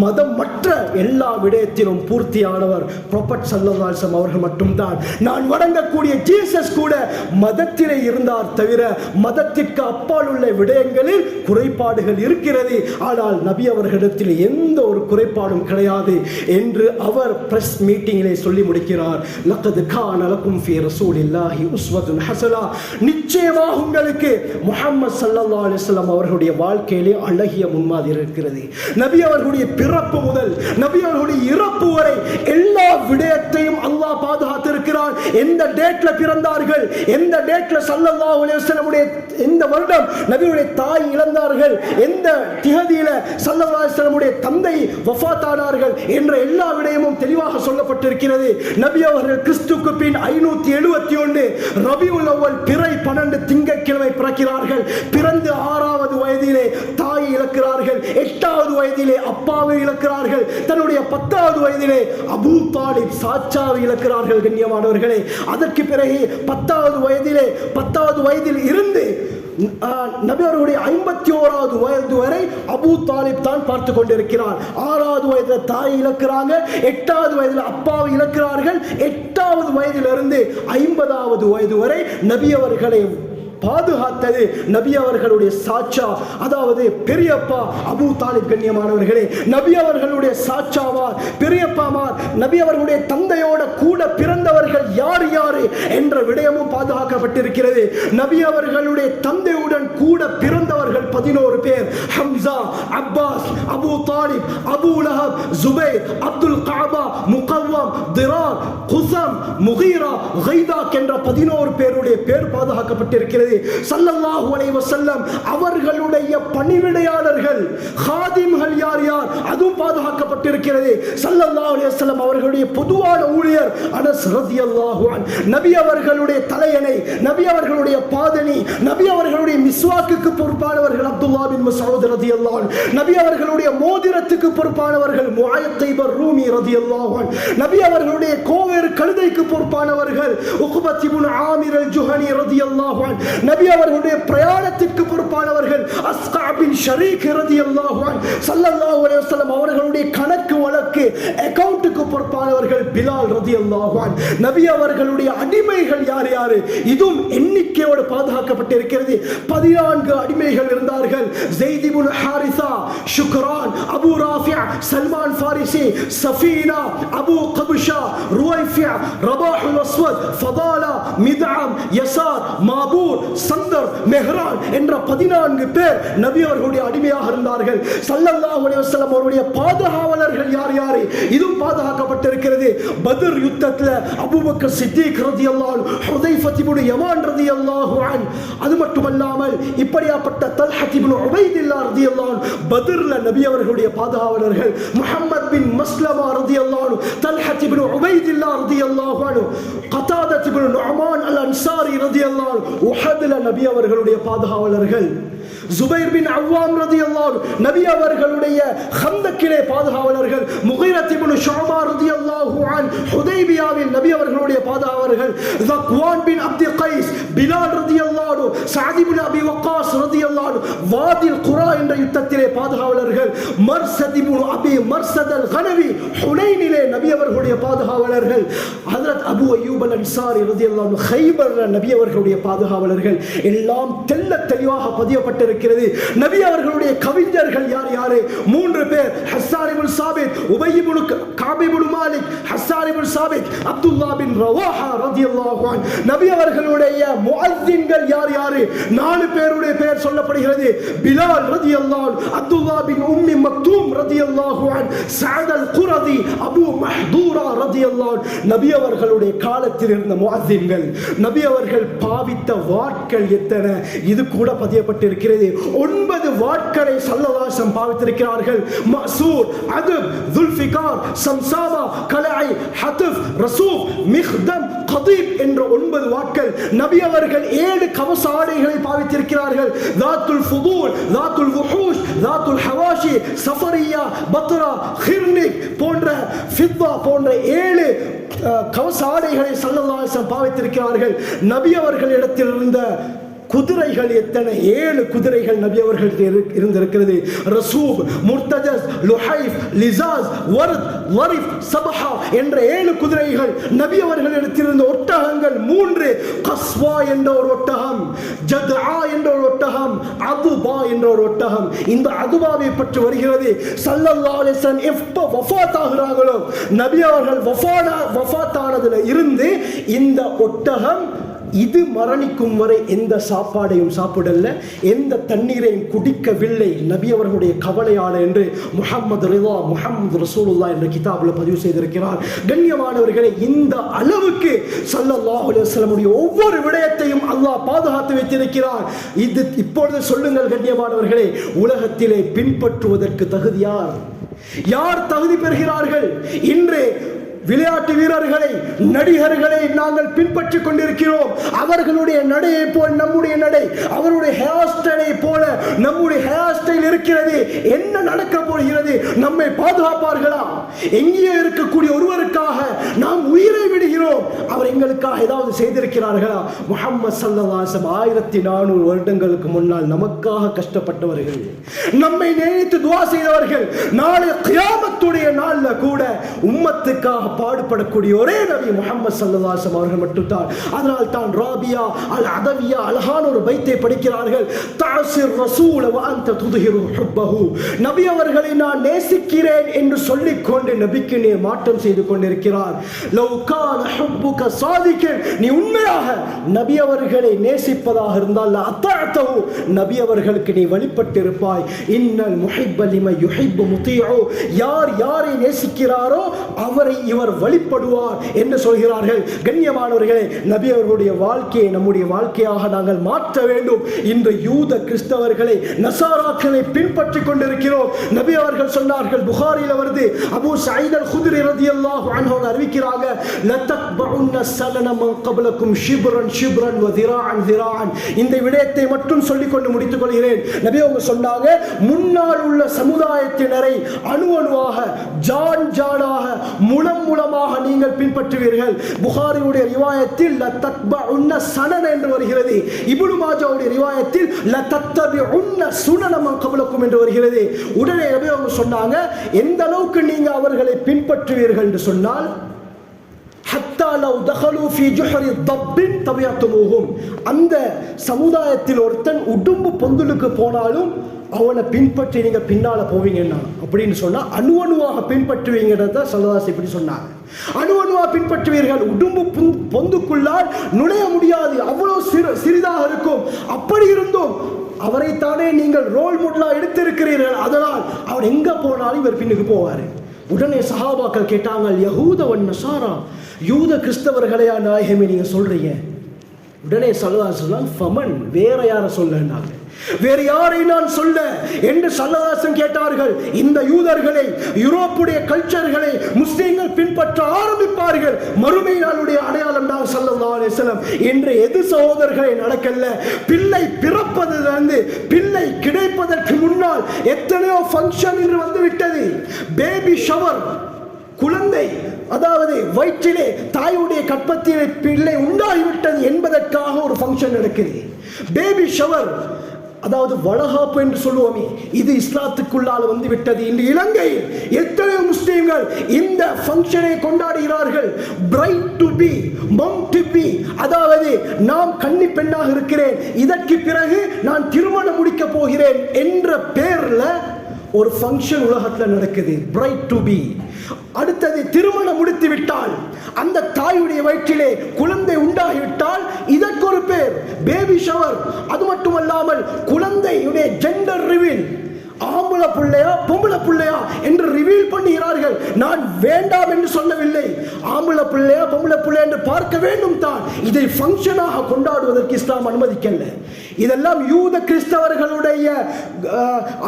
[SPEAKER 2] மதம் மற்ற எல்லா விடயத்திலும் பூர்த்தியானவர் ப்ராஃபட் ஸல்லல்லாஹு அலைஹி வஸல்லம் அவர்கள் மட்டும்தான். நான் வணங்கக்கூடிய ஜீசஸ் கூட மதத்திலே இருந்தார் தவிர மதத்திற்கு அப்பால் உள்ள விடயங்களில் குறைபாடுகள் இருக்கிறது, ஆனால் நபி அவர்களிடத்தில் எந்த ஒரு குறைபாடும் கிடையாது என்று அவர் பிரஸ் மீட்டிங்கிலே சொல்லி முடிக்கிறார். லக்கத் கான லக்கும் ஃபீ ரசூலில்லாஹி உஸ்வத்துன் ஹஸனா, நிச்சயமாக உங்களுக்கு முஹம்மது ஸல்லல்லாஹு அலைஹி வஸல்லம் அவர்களுடைய வாழ்க்கையிலே அழகிய முன்மாதிரி இருக்கிறது. நபி அவர்களுடைய பிறப்பு முதல் நபி அவர்களுடைய இறப்பு வரை எல்லா விடயத்தையும் அல்லாஹ் பாதுகாத்திருக்கிறார். எந்த டேட்ல பிறந்தார்கள், எந்த டேட்ல ஸல்லல்லாஹு அலைஹி வஸல்லம் எந்த வருடம் நபியுடைய தாய் இழந்தார்கள், எந்த திகதியில ஸல்லல்லாஹு அலைஹி வஸல்லம் தந்தை வஃபாத் ஆனார்கள் என்ற எல்லா விடயமும் தெளிவாக சொல்லப்பட்டிருக்கிறது. நபி அவர்கள் கிறிஸ்துவுக்கு பின் 571 ரபியுல் அவ்வல் பிறை 12 திங்கட்கிழமை பிறக்கிறார்கள். பிறந்து 6வது வயதிலே தாயை இழக்கிறார்கள், 8வது வயதிலே அப்பாவை இழக்கிறார்கள், தன்னுடைய 10வது வயதிலே அபூ தாலிப் சாச்சாவை இழக்கிறார்கள். கண்ணியமானவர்களே, அதற்கு பிறகு 10வது வயதில் இருந்து நபி அவர்களுடைய 51வது வயது வரை அபூ தாலிப் தான் பார்த்து கொண்டிருக்கிறார். 6வது வயதில் தாய் இழக்கிறாங்க, 8வது வயதில் அப்பாவை இழக்கிறார்கள். 8வது வயதிலிருந்து 50வது வயது வரை நபி அவர்களை பாதுகாத்தது நபி அவர்களுடைய சாச்சா, அதாவது பெரியப்பா அபூ தாலிப். கண்ணியமானவர்களே, நபி அவர்களுடைய சாச்சாவார், பெரியப்பாமார், நபி அவர்களுடைய தந்தையோட கூட பிறந்தவர்கள் யார் யார் என்ற விடயமும் பாதுகாக்கப்பட்டிருக்கிறது. நபி அவர்களுடைய தந்தையுடன் கூட பிறந்தவர்கள் 11 பேர். Hamza, Abbas, Abu Talib, Abu Lahab, Zubair, Abdul Kaaba, Muqawwam, Dirar, Qutham, Mughira, Ghaidaq என்ற 11 பேருடைய பேர் பாதுகாக்கப்பட்டிருக்கிறது. ஸல்லல்லாஹு அலைஹி வஸல்லம் அவர்களுடைய பணிவிடையாளர்கள், காதிம்கள் யார் யார் அதுவும் பாதுகாக்கப்பட்டிருக்கிறது. ஸல்லல்லாஹு அலைஹி வஸல்லம் அவர்களுடைய பொதுவான ஊழியர் அனஸ் ரலியல்லாஹு அன்ஹு, நபி அவர்களுடைய தலையணை, நபி அவர்களுடைய பாதணி, நபி அவர்களுடைய மிஸ்வாக்குக்கு பொறுப்பானவர்கள் அப்துல்லாஹ் பின் மஸ்ஊத் ரலியல்லாஹு அன்ஹு, நபி அவர்களுடைய மோதிரத்துக்கு பொறுப்பானவர்கள் முஆய்த் இப்னு ரூமி ரலியல்லாஹு அன்ஹு, நபி அவர்களுடைய கோவேறு கழுதைக்கு பொறுப்பானவர்கள் உக்பத் இப்னு ஆமிர் அல்-ஜுஹனி ரலியல்லாஹு அன்ஹு, நபி அவர்களுடைய பிரயாணத்திற்கு பொறுப்பானவர்கள் அஸ்கா பின் ஷரீக் ரலியல்லாஹு அன்ஹு, ஸல்லல்லாஹு அலைஹி வஸல்லம் அவர்களுடைய கணக்கு வழக்கு அக்கவுண்ட்க்கு பொறுப்பானவர்கள் பிலால் ரலியல்லாஹு அன்ஹு, நபி அவர்களுடைய அடிமைகள் யார் யார் இதுவும் எண்ணிக்கையோடு பாதுகாக்கப்பட்டிருக்கிறது. 14 அடிமைகள் இருந்தார்கள். ஸைத் இப்னு ஹாரிஸா, ஷுக்ரான், அபூ ராஃபி, சல்மான் ஃபாரிசி, சஃபீனா, அபூ கப்ஷா, ருவைஃபி, ரபாஹுல் அஸ்வத், ஃபதாலா, மித்அம், யஸார், மாபூர், சந்தர், மெஹ்ரான் என்ற 14 பேர் நபி அவர்களுடைய அடிமையாக இருந்தார்கள். ஸல்லல்லாஹு அலைஹி வஸல்லம் அவருடைய பாதுகாவலர்கள் யார் யார் இதுவும் பாதுகாக்கப்பட்டிருக்கிறது. பத்ர் யுத்தத்தில் அபூபக்கர் சித்திக் ரலியல்லாஹு அன்ஹு, ஹுதைஃபா இப்னு யமான் ரலியல்லாஹு அன்ஹு, அது மட்டுமல்லாமல் இப்படியாப்பட்ட தல்ஹா இப்னு உபைதில்லாஹ் ரலியல்லாஹு அன்ஹு பத்ர்ல நபி அவர்களுடைய பாதுகாவலர்கள். முஹம்மத் பின் மஸ்லமா ரலியல்லாஹு அன்ஹு, தல்ஹா இப்னு உபைதில்லாஹ் ரலியல்லாஹு அன்ஹு, கதாதா இப்னு நுஅமான் அல் அன்சாரி ரலியல்லாஹு அன்ஹு உஹதுல நபி அவர்களுடைய பாதுகாவலர்கள். ஜுபைர் பின் அவ்வாம் ரலியல்லாஹு அன்ஹு நபி அவர்களுடைய ஹந்தக்கிலே பாதுகாவலர்கள். முகீரத் இப்னு ஷுஅபா ரலியல்லாஹு அன்ஹு ஹுதைபியாவில் நபி அவர்களுடைய பாதுகாவலர்கள். ஸக்வான் பின் அப்தி கைஸ், பிலால் ரலியல்லாஹு அன்ஹு, சஅத் இப்னு அபி வக்காஸ் ரலியல்லாஹு அன்ஹு வாதில் குரா என்ற யுத்தத்திலே பாதுகாவலர்கள். மர்சத் இப்னு அபி மர்சத் அல் கனவி ஹுனைனிலே நபி அவர்களுடைய பாதுகாவலர்கள். ஹஜ்ரத் அபூ அய்யூப் அல் அன்சாரி ரலியல்லாஹு அன்ஹு கைபர்ல நபி அவர்களுடைய பாதுகாவலர்கள். எல்லாம் தெளிவாக பதியப்பட்டிருக்கிறது. நபி அவர்களுடைய கவிஞர்கள் யார் யார்? 3 பேர். ஹஸ்ஸான் இப்னு சாபித், உபய் இப்னு கஅப் இப்னு மாலிக், ஹஸ்ஸான் இப்னு சாபித், அப்துல்லாஹ் பின் ரவாஹா ரலியல்லாஹு அன்ஹு. நபி அவர்களுடைய முஅஸ்ஸின்கள் யார் யார்? 4 பேருடைய பெயர் சொல்லப்படுகிறது. பிலால் ரலியல்லாஹு அன்ஹு, அப்துல்லாஹ் பின் உம்மி மக்தூம் ரலியல்லாஹு அன்ஹு, சஅத் அல் குரதி, அபூ மஹ்தூரா ரலியல்லாஹு அன்ஹு. நபி அவர்களுடைய காலத்தில் இருந்த முஅஸ்ஸின்கள். நபி அவர்கள் பாவித்த வாட்கள் எத்தனை இது கூட பதியப்பட்டிருக்கிறது. 9 வாட்களை ஸல்லல்லாஹு அலைஹி வஸல்லம் பாவித்திருக்கிறார்கள். மஸூர், அதுப், ذுல்ஃபிகார், சம்சாமா, கலஐ, ஹத்ஃப், ரசூப், மிக்தம், கதீப் என்ற 9 வாட்கள். நபி அவர்கள் 7 கவச ஆடைகளை பாவித்திருக்கிறார்கள். தாத்துல் ஃபுதூல், தாத்துல் வுஹூஷ், தாத்துல் ஹவாஷி, சஃபரியா, பத்ரா, ஹிர்னிக் போன்ற ஃபித்தா போன்ற 7 கவச ஆடைகளை ஸல்லல்லாஹு அலைஹி வஸல்லம் பாவித்திருக்கிறார்கள். நபி அவர்கள் இடத்தில் இருந்த குதிரைகள் எத்தனை? 7 குதிரைகள் நபி அவர்களுக்கு இருந்திருக்கிறது. ரசூப், முர்தஜஸ், லுஹைஃப், லிசாஸ், வர்த், வரிஃப், சபஹா என்ற 7 குதிரைகள். நபி அவர்களிடத்தில் இருந்த ஒட்டகங்கள் 3. கஸ்வா என்ற ஒரு ஒட்டகம், ஜத்ஆ என்ற ஒரு ஒட்டகம், அதுபா என்ற ஒரு ஒட்டகம். இந்த அதுபாவை பற்றி வருகிறது. ஸல்லல்லாஹு அலைஹி வஸல்லம் எப்ப வஃபாத் ஆகிறாங்களோ, நபி அவர்கள் வஃபாத் ஆனதுல இருந்து இந்த ஒட்டகம் இது மரணிக்கும் வரை எந்த சாப்பாடையும் சாப்பிடல, எந்த தண்ணீரையும் குடிக்கவில்லை. நபி அவர்களுடைய கவலையாள என்று முஹம்மது ரிதா, முஹம்மது ரசூலுல்லாஹ் என்ற கிதாபில் பதிவு செய்திருக்கிறார். கண்ணியமானவர்களே, இந்த அளவுக்கு ஸல்லல்லாஹு அலைஹி வஸல்லம் ஒவ்வொரு விடயத்தையும் அல்லாஹ் பாதுகாத்து வைத்திருக்கிறார். இது இப்பொழுது சொல்லுங்கள் கண்ணியமானவர்களே, உலகத்திலே பின்பற்றுவதற்கு தகுதி யார் தகுதி பெறுகிறார்கள்? இன்று விளையாட்டு வீரர்களை, நடிகர்களை நாங்கள் பின்பற்றிக் கொண்டிருக்கிறோம். அவர்களுடைய நடையை போல் நம்முடைய நடை, அவருடைய ஹேர் ஸ்டைலை போல நம்முடைய ஹேர் ஸ்டைல் இருக்கிறது. என்ன நடக்க போகிறது? நம்மை பாதுகாப்பார்களா? எங்கேயோ இருக்கக்கூடிய ஒருவருக்காக நாம் உயிரை விடுகிறோம். அவர் எங்களுக்காக ஏதாவது செய்திருக்கிறார்களா? முஹம்மது ஸல்லல்லாஹு அலைஹி வஸல்லம் 1400 வருடங்களுக்கு முன்னால் நமக்காக கஷ்டப்பட்டவர்கள், நம்மை நினைத்து துஆ செய்தவர்கள். நாளை கியாமத்துடைய நாள்ல கூட உம்மத்துக்காக பாடுபடக்கூடிய ஒரே நபி முஹம்மது ஸல்லல்லாஹு அலைஹி வஸல்லம் அவர்கள் மட்டும்தான். அதனால் தான் ராபியா அல் அதவியா அழகான ஒரு பைத்தை படிக்கிறார்கள். தஅஸிர் ரசூல வ அன்த துத்ஹிரு ஹுப்பஹு. நபி அவர்களை நான் நேசிக்கிறேன் என்று சொல்லிக்கொண்டு நபிக்கு நீ மாற்றம் செய்து கொண்டிருக்கிறார். லவ் கான ஹுப்புக சாதிகன், நீ உண்மையாக நபி அவர்களை நேசிப்பதாக இருந்தால் அத்தஅதஹு, நபி அவர்களுக்கு நீ வழிபட்டிருப்பாய். இன்னல் முஹிப்ப லிமன் யுஹிப்பு முதீஉ, யார் யாரை நேசிக்கிறாரோ அவரை இவர் வழிபடுவார் என்று சொல்கிறார்கள். கண்ணியமானவர்களே, நபி அவர்களுடைய வாழ்க்கையை நம்முடைய வாழ்க்கையாக நாங்கள் மாற்ற வேண்டும். இன்று யூத கிறிஸ்தவர்களை, நசாராக்களை பின்பற்றிக் கொண்டிருக்கிறோம். நபி அவர்கள் சொன்னார்கள், புகாரில வருது, அபூ சயீத் அல் குத்ரி ரலியல்லாஹு அன்ஹு அறிவிக்கிறாங்க, லதக்பஉன்ன ஸலன மன் கப்லக்கும் ஷிப்ரன் ஷிப்ரன் வ திராஅன் திராஅன். இந்த விடயத்தை மட்டும் சொல்லிக் கொண்டு முடித்துக் கொள்கிறேன். நபி அவங்க சொன்னாங்க, முன்னால் உள்ள சமுதாயத்தினரை அணு அணுவாக, ஜான் ஜானாக, முலம் மூலமாக நீங்கள் பின்பற்றுவீர்கள். புகாரியுடைய ரிவாயத்தில் லதக்பஉன்ன ஸனன என்று வருகிறது. இப்னு மாஜாவுடைய ரிவாயத்தில் லதத்தபிஉன்ன சுனன மன் கப்லக்கும் என்று வருகிறது. உடனே நபி அவங்க சொன்னாங்க, எந்த அளவுக்கு நீங்க அவர்களை பின்பற்றுவீர்கள் என்று சொன்னால், ஹத்தா லவ் தகலு ஃபீ ஜுஹரி தப்பின் தபியத்துமுஹும், அந்த சமுதாயத்தில் ஒருத்தன் உடும்பு பொந்துலுக்கு போனாலும் அவனை பின்பற்றி நீங்க பின்னால போவீங்கன்னா அப்படின்னு சொன்னா அணு அணுவாக பின்பற்றுவீங்கிறத ஸல்லல்லாஹு இப்படி சொன்னாங்க. அணு அணுவாக பின்பற்றுவீர்கள். உடும்பு பொந்துக்குள்ளால் நுழைய முடியாது, அவ்வளவு சிறிதாக இருக்கும். அப்படி இருந்தும் அவரைத்தானே நீங்கள் ரோல் மாடலா எடுத்திருக்கிறீர்கள், அதனால் அவர் எங்க போனாலும் இவர் பின்னுக்கு போவாரு. உடனே சஹாபாக்கள் கேட்டாங்க, யஹூத வன் நஸாரா, யூத கிறிஸ்தவர்களையா நாயகமே நீங்க சொல்றீங்க? உடனே ஸல்லல்லாஹு அலைஹி வஸல்லம், ஃபமன், வேற யாரை சொல்லனாங்க? வேறு யாரை நான் சொல்ல என்று ஸல்லல்லாஹு அலைஹி கேட்டார்கள். இந்த யூதர்களை, யூரோப்புடைய கல்ச்சர்களை முஸ்லிம்கள் பின்பற்ற ஆரம்பிப்பார்கள். மறுமை நாளுடைய அடையாளம் தான் ஸல்லல்லாஹு அலைஹி வஸல்லம். என்று எது சகோதரர்களை நடக்கல. பிள்ளை பிறப்பதிலிருந்து பிள்ளை கிடைப்பதற்கு முன்னால் எத்தனையோ ஃபங்க்ஷன் என்று வந்து விட்டது. பேபி ஷவர், குழந்தை, அதாவது வயிற்றிலே தாயுடைய கற்பத்திலே பிள்ளை உண்டாகிவிட்டது என்பதற்காக ஒரு ஃபங்க்ஷன் நடக்குது. பேபி ஷவர், அதாவது வளகாப்பு என்று சொல்லுவோமே, இது இஸ்லாத்துக்குள்ளால் வந்து விட்டது. இன்று இலங்கையில் எத்தனை முஸ்லிம்கள் இந்த ஃபங்க்ஷனை கொண்டாடுகிறார்கள். Bride to be, mom to be, அதாவது நாம் கன்னி பெண்ணாக இருக்கிறேன், இதற்கு பிறகு நான் திருமணம் முடிக்க போகிறேன் என்ற பேர்ல ஒரு ஃபங்க்ஷன் உலகத்தில் நடக்குது. Bride to be. அடுத்தது திருமணம் முடித்து விட்டால், அந்த தாயுடைய வயிற்றிலே குழந்தை உண்டாகிவிட்டால் இதற்கு ஒரு பேர் பேபி ஷவர். அது மட்டுமல்லாமல் குழந்தையுடைய ஜெண்டர் ரிவீல், ஆம்பளை பிள்ளையா பொம்பளை பிள்ளையா என்று ரிவீல் பண்ணுகிறார்கள். நான் வேண்டாம் என்று சொல்லவில்லை. ஆம்பளை பிள்ளையா பொம்பளை பிள்ளையா என்று பார்க்க வேண்டும் தான். இதை ஃபங்க்ஷனாக கொண்டாடுவதற்கு இஸ்லாம் அனுமதிக்கல. இதெல்லாம் யூத கிறிஸ்தவர்களுடைய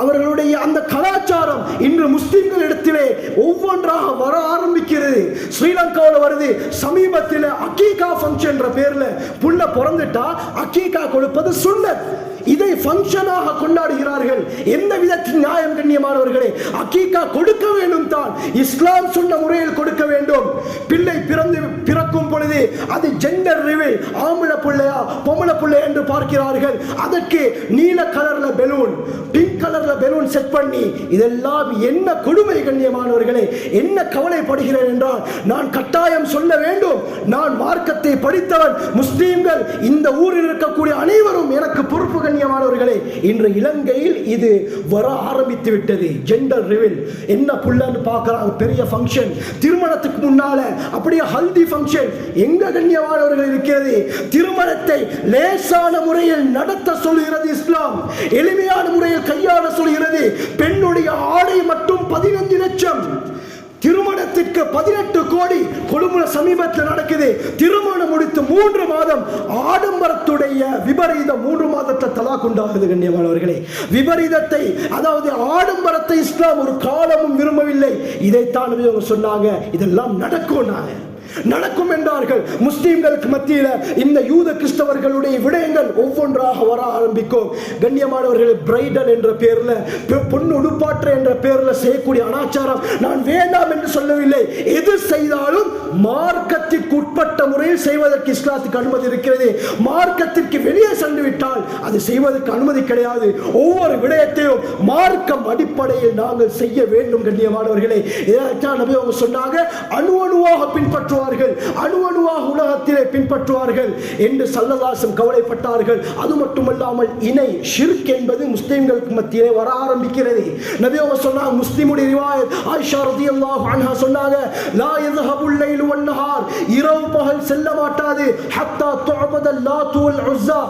[SPEAKER 2] அவர்களுடைய அந்த கலாச்சாரம் இன்று முஸ்லிம்கள் இடத்திலே ஒவ்வொன்றாக வர ஆரம்பிக்கிறது. ஸ்ரீலங்காவில் வருது. சமீபத்தில் அகீகா ஃபங்க்ஷன் என்ற பேர்ல புள்ள பிறந்துட்டா அகீகா கொடுப்பது சுன்னத். இதை ஃபங்க்ஷனாக கொண்டாடுகிறார்கள். எந்த விதத்தில் நியாயம் கண்ணியமானவர்களே? அகீகா கொடுக்க வேண்டும் தான். இஸ்லாம் சொன்ன முறையில் கொடுக்க வேண்டும். பிள்ளை பிறக்கும் பொழுது அது ஜெண்டர் ரிவீல், ஆம்பளை பிள்ளையா பொம்பளை பிள்ளை என்று பார்க்கிறார்கள். அதற்கு நீல கலர்ல பெலூன், பிங்க் கலர்ல பெலூன் செட் பண்ணி, இதெல்லாம் என்ன கொடுமை கண்ணியமானவர்களே! என்ன கவலைப்படுகிறேன் என்றால், நான் கட்டாயம் சொல்ல வேண்டும், நான் மார்க்கத்தை படித்தவன். முஸ்லீம்கள் இந்த ஊரில் இருக்கக்கூடிய அனைவரும் எனக்கு பொறுப்பு கண்ணியமானவர்களே. இன்று இலங்கையில் இது வர ஆரம்பித்து விட்டது. ஜெண்டர் ரிவீல் என்ன புள்ளன்னு பார்க்கறாங்க. பெரிய ஃபங்க்ஷன், திருமணத்துக்கு முன்னால அப்படியே ஹல்தி ஃபங்க்ஷன். எங்க கண்ணியமானவர்கள் இருக்கிறது? திருமணத்தை லேசான முறையில் நடத்த சொல்கிறது இஸ்லாம். எளிமையான முறையில் கையாள சொல்கிறது. பெண்ணுடைய ஆடை மட்டும் 15 லட்சம். திருமணத்திற்கு 18 கோடி. கொழும்புல சமீபத்தில் நடக்குது. திருமணம் முடித்து 3 மாதம் ஆடம்பரத்துடைய விபரீதம். 3 மாதத்தை தலாக் உண்டாகுது கண்ணியமானவர்களே. விபரீதத்தை, அதாவது ஆடம்பரத்தை இஸ்லாம் ஒரு காலமும் விரும்பவில்லை. இதைத்தான் சொன்னாங்க. இதெல்லாம் நடக்கும் என்றார்கள். முஸ்லிம்களுக்கு மத்தியில் இந்த யூத கிறிஸ்தவர்களுடைய விடயங்கள் ஒவ்வொன்றாக வர ஆரம்பிக்கும். கண்ணியமானவர்கள், பிரைடல் என்ற பேர்ல, பொண்ணு உடுப்பாற்ற என்ற பேர்ல செய்யக்கூடிய அனாச்சாரம் நான் வேண்டாம் என்று சொல்லவில்லை. எது செய்தாலும் மார்க்கத்திற்கு உட்பட்ட முறையில் செய்வதற்கு இஸ்லாத்துக்கு அனுமதி இருக்கிறது. மார்க்கத்திற்கு வெளியே சென்று விட்டால் அது செய்வதற்கு அனுமதி கிடையாது. ஒவ்வொரு விடயத்தையும் மார்க்கம் அடிப்படையில் நாங்கள் செய்ய வேண்டும் கண்ணியமானவர்களே. இதைத்தான் நபி அவங்க சொன்னாங்க. அணுவாக பின்பற்றுவார்கள், அணுவாக உலகத்திலே பின்பற்றுவார்கள் என்று ஸல்லல்லாஹு கவலைப்பட்டார்கள். அது மட்டுமல்லாமல் இணை ஷிர்க் என்பது முஸ்லிம்களுக்கு மத்தியிலே வர ஆரம்பிக்கிறது. நபி அவங்க சொன்னாங்க, முஸ்லிமுடைய ரிவாயத், ஆயிஷா ரலியல்லாஹு அன்ஹா சொன்னாங்க, லா யذهபுல் லைலு வன் நஹார், இரவு பகல் செல்ல மாட்டாது, ஹத்தா துஅபத லாத் வல் உஸ்ஸா.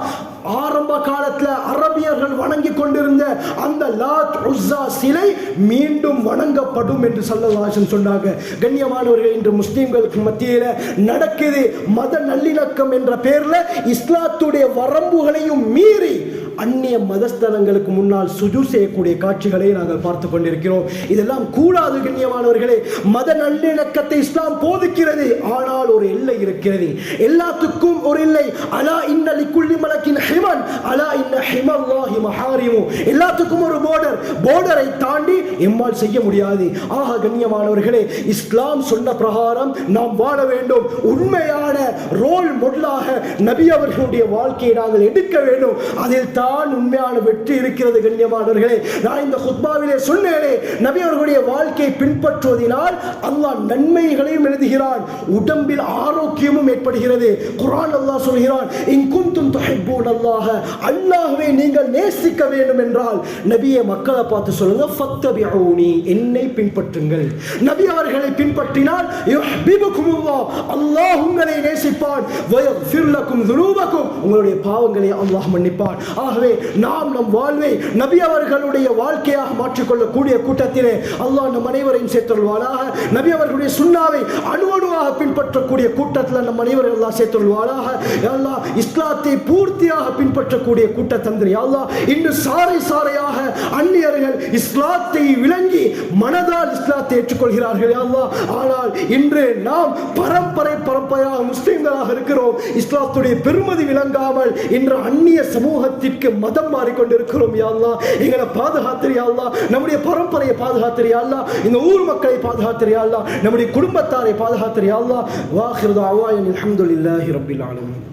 [SPEAKER 2] ஆரம்ப காலத்தில் அரபியர்கள் வணங்கி கொண்டிருந்த அந்த லாத் உஸ்ஸா சிலை மீண்டும் வணங்கப்படும் என்று ஸல்லல்லாஹு அலைஹி சொன்னாங்க. கண்ணியமானவர்கள், இன்று முஸ்லிம்களுக்கு மத்தியில் நடக்குது மத நல்லிணக்கம் என்ற பெயர்ல இஸ்லாத்துடைய வரம்புகளையும் மீறி அந்நிய மதஸ்தலங்களுக்கு முன்னால் சுஜூத் செய்யக்கூடிய காட்சிகளை நாங்கள் பார்த்து கொண்டிருக்கிறோம். இதெல்லாம் கூடாது கண்ணியமானவர்களே. மத நல்லிணக்கத்தை இஸ்லாம் போதிக்கிறது. ஆனால் ஒரு எல்லை இருக்கிறது. எல்லாத்துக்கும் ஒரு எல்லை. அலா இன்ன லிக்குல்லி மலக்கின் ஹிமன் அலா இன்ன ஹிமல்லாஹி மஹாரிமு. எல்லாத்துக்கும் ஒரு போர்டரை தாண்டி எம்மால் செய்ய முடியாது. ஆக கண்ணியமானவர்களே, இஸ்லாம் சொன்ன பிரகாரம் நாம் வாழ வேண்டும். உண்மையான ரோல் மாடலாக நபி அவர்களுடைய வாழ்க்கையை நாங்கள் எடுக்க வேண்டும். அதில் தான் உண்மையான வெற்றி இருக்கிறது கண்ணியமானவர்களே. நான் இந்த குத்பாவிலே சொன்னேனே, நபி அவர்களுடைய வாழ்க்கையை பின்பற்றுவதனால் அல்லாஹ் நன்மைகளையும் எழுதுகிறான், உடம்பில் ஆரோக்கியமும் ஏற்படுகிறது. குர்ஆன் அல்லாஹ் சொல்கிறான், இன் குன்தும் துஹிப்பூன அல்லாஹ், அல்லாஹ்வை நீங்கள் நேசிக்க வேண்டும் என்றால் நபியே மக்களை பார்த்து சொல்லுங்க, ஃபத்தபிஊனி, என்னை பின்பற்றுங்கள். நபி அவர்களை பின்பற்றினால் யுஹ்பிபுகுமுல்லாஹ், அல்லாஹ் உங்களை நேசிப்பான், வயக்ஃபிர் லக்கும் ذுனூபக்கும், உங்களுடைய பாவங்களை அல்லாஹ் மன்னிப்பான். ஆகவே நாம் நம் வாழ்வை நபி அவர்களுடைய வாழ்க்கையாக மாற்றிக்கொள்ளக்கூடிய கூட்டத்திலே அல்லாஹ் நம் அனைவரையும் சேர்த்துள்வாராக. நபி அவர்களுடைய சுன்னாவை அணுவாக பின்பற்றக்கூடிய கூட்டத்தில் நம் அனைவரும் அல்லாஹ் சேர்த்துள்வாராக. அல்லாஹ் இஸ்லாத்தை பூர்த்தியாக பின்பற்றக்கூடிய கூட்டத்தந்திரி அல்லாஹ். இன்று சாரையாக அந்நியர்கள் இஸ்லாத்தை விளங்கி மனதால் இஸ்லாத்தை ஏற்றுக்கொள்கிறார்கள் அல்லாஹ். ஆனால் இன்று நாம் பரம்பரையாக முஸ்லிம்களாக இருக்கிறோம். இஸ்லாத்துடைய பெருமதி விளங்காமல் இன்று அந்நிய சமூகத்திற்கு மதம் மாறிக்கொண்டிருக்கிறோம். யா அல்லாஹ், எங்களை பாதுகாத்திரியா அல்லாஹ், நம்முடைய பரம்பரையை பாதுகாத்திரியா அல்லாஹ், இந்த ஊர் மக்களை பாதுகாத்திரியா அல்லாஹ், நம்முடைய குடும்பத்தாரை பாதுகாத்திரியா அல்லாஹ். வாஹிரு தஅவானா அல்ஹம்துலில்லாஹி ரப்பில் ஆலமீன்.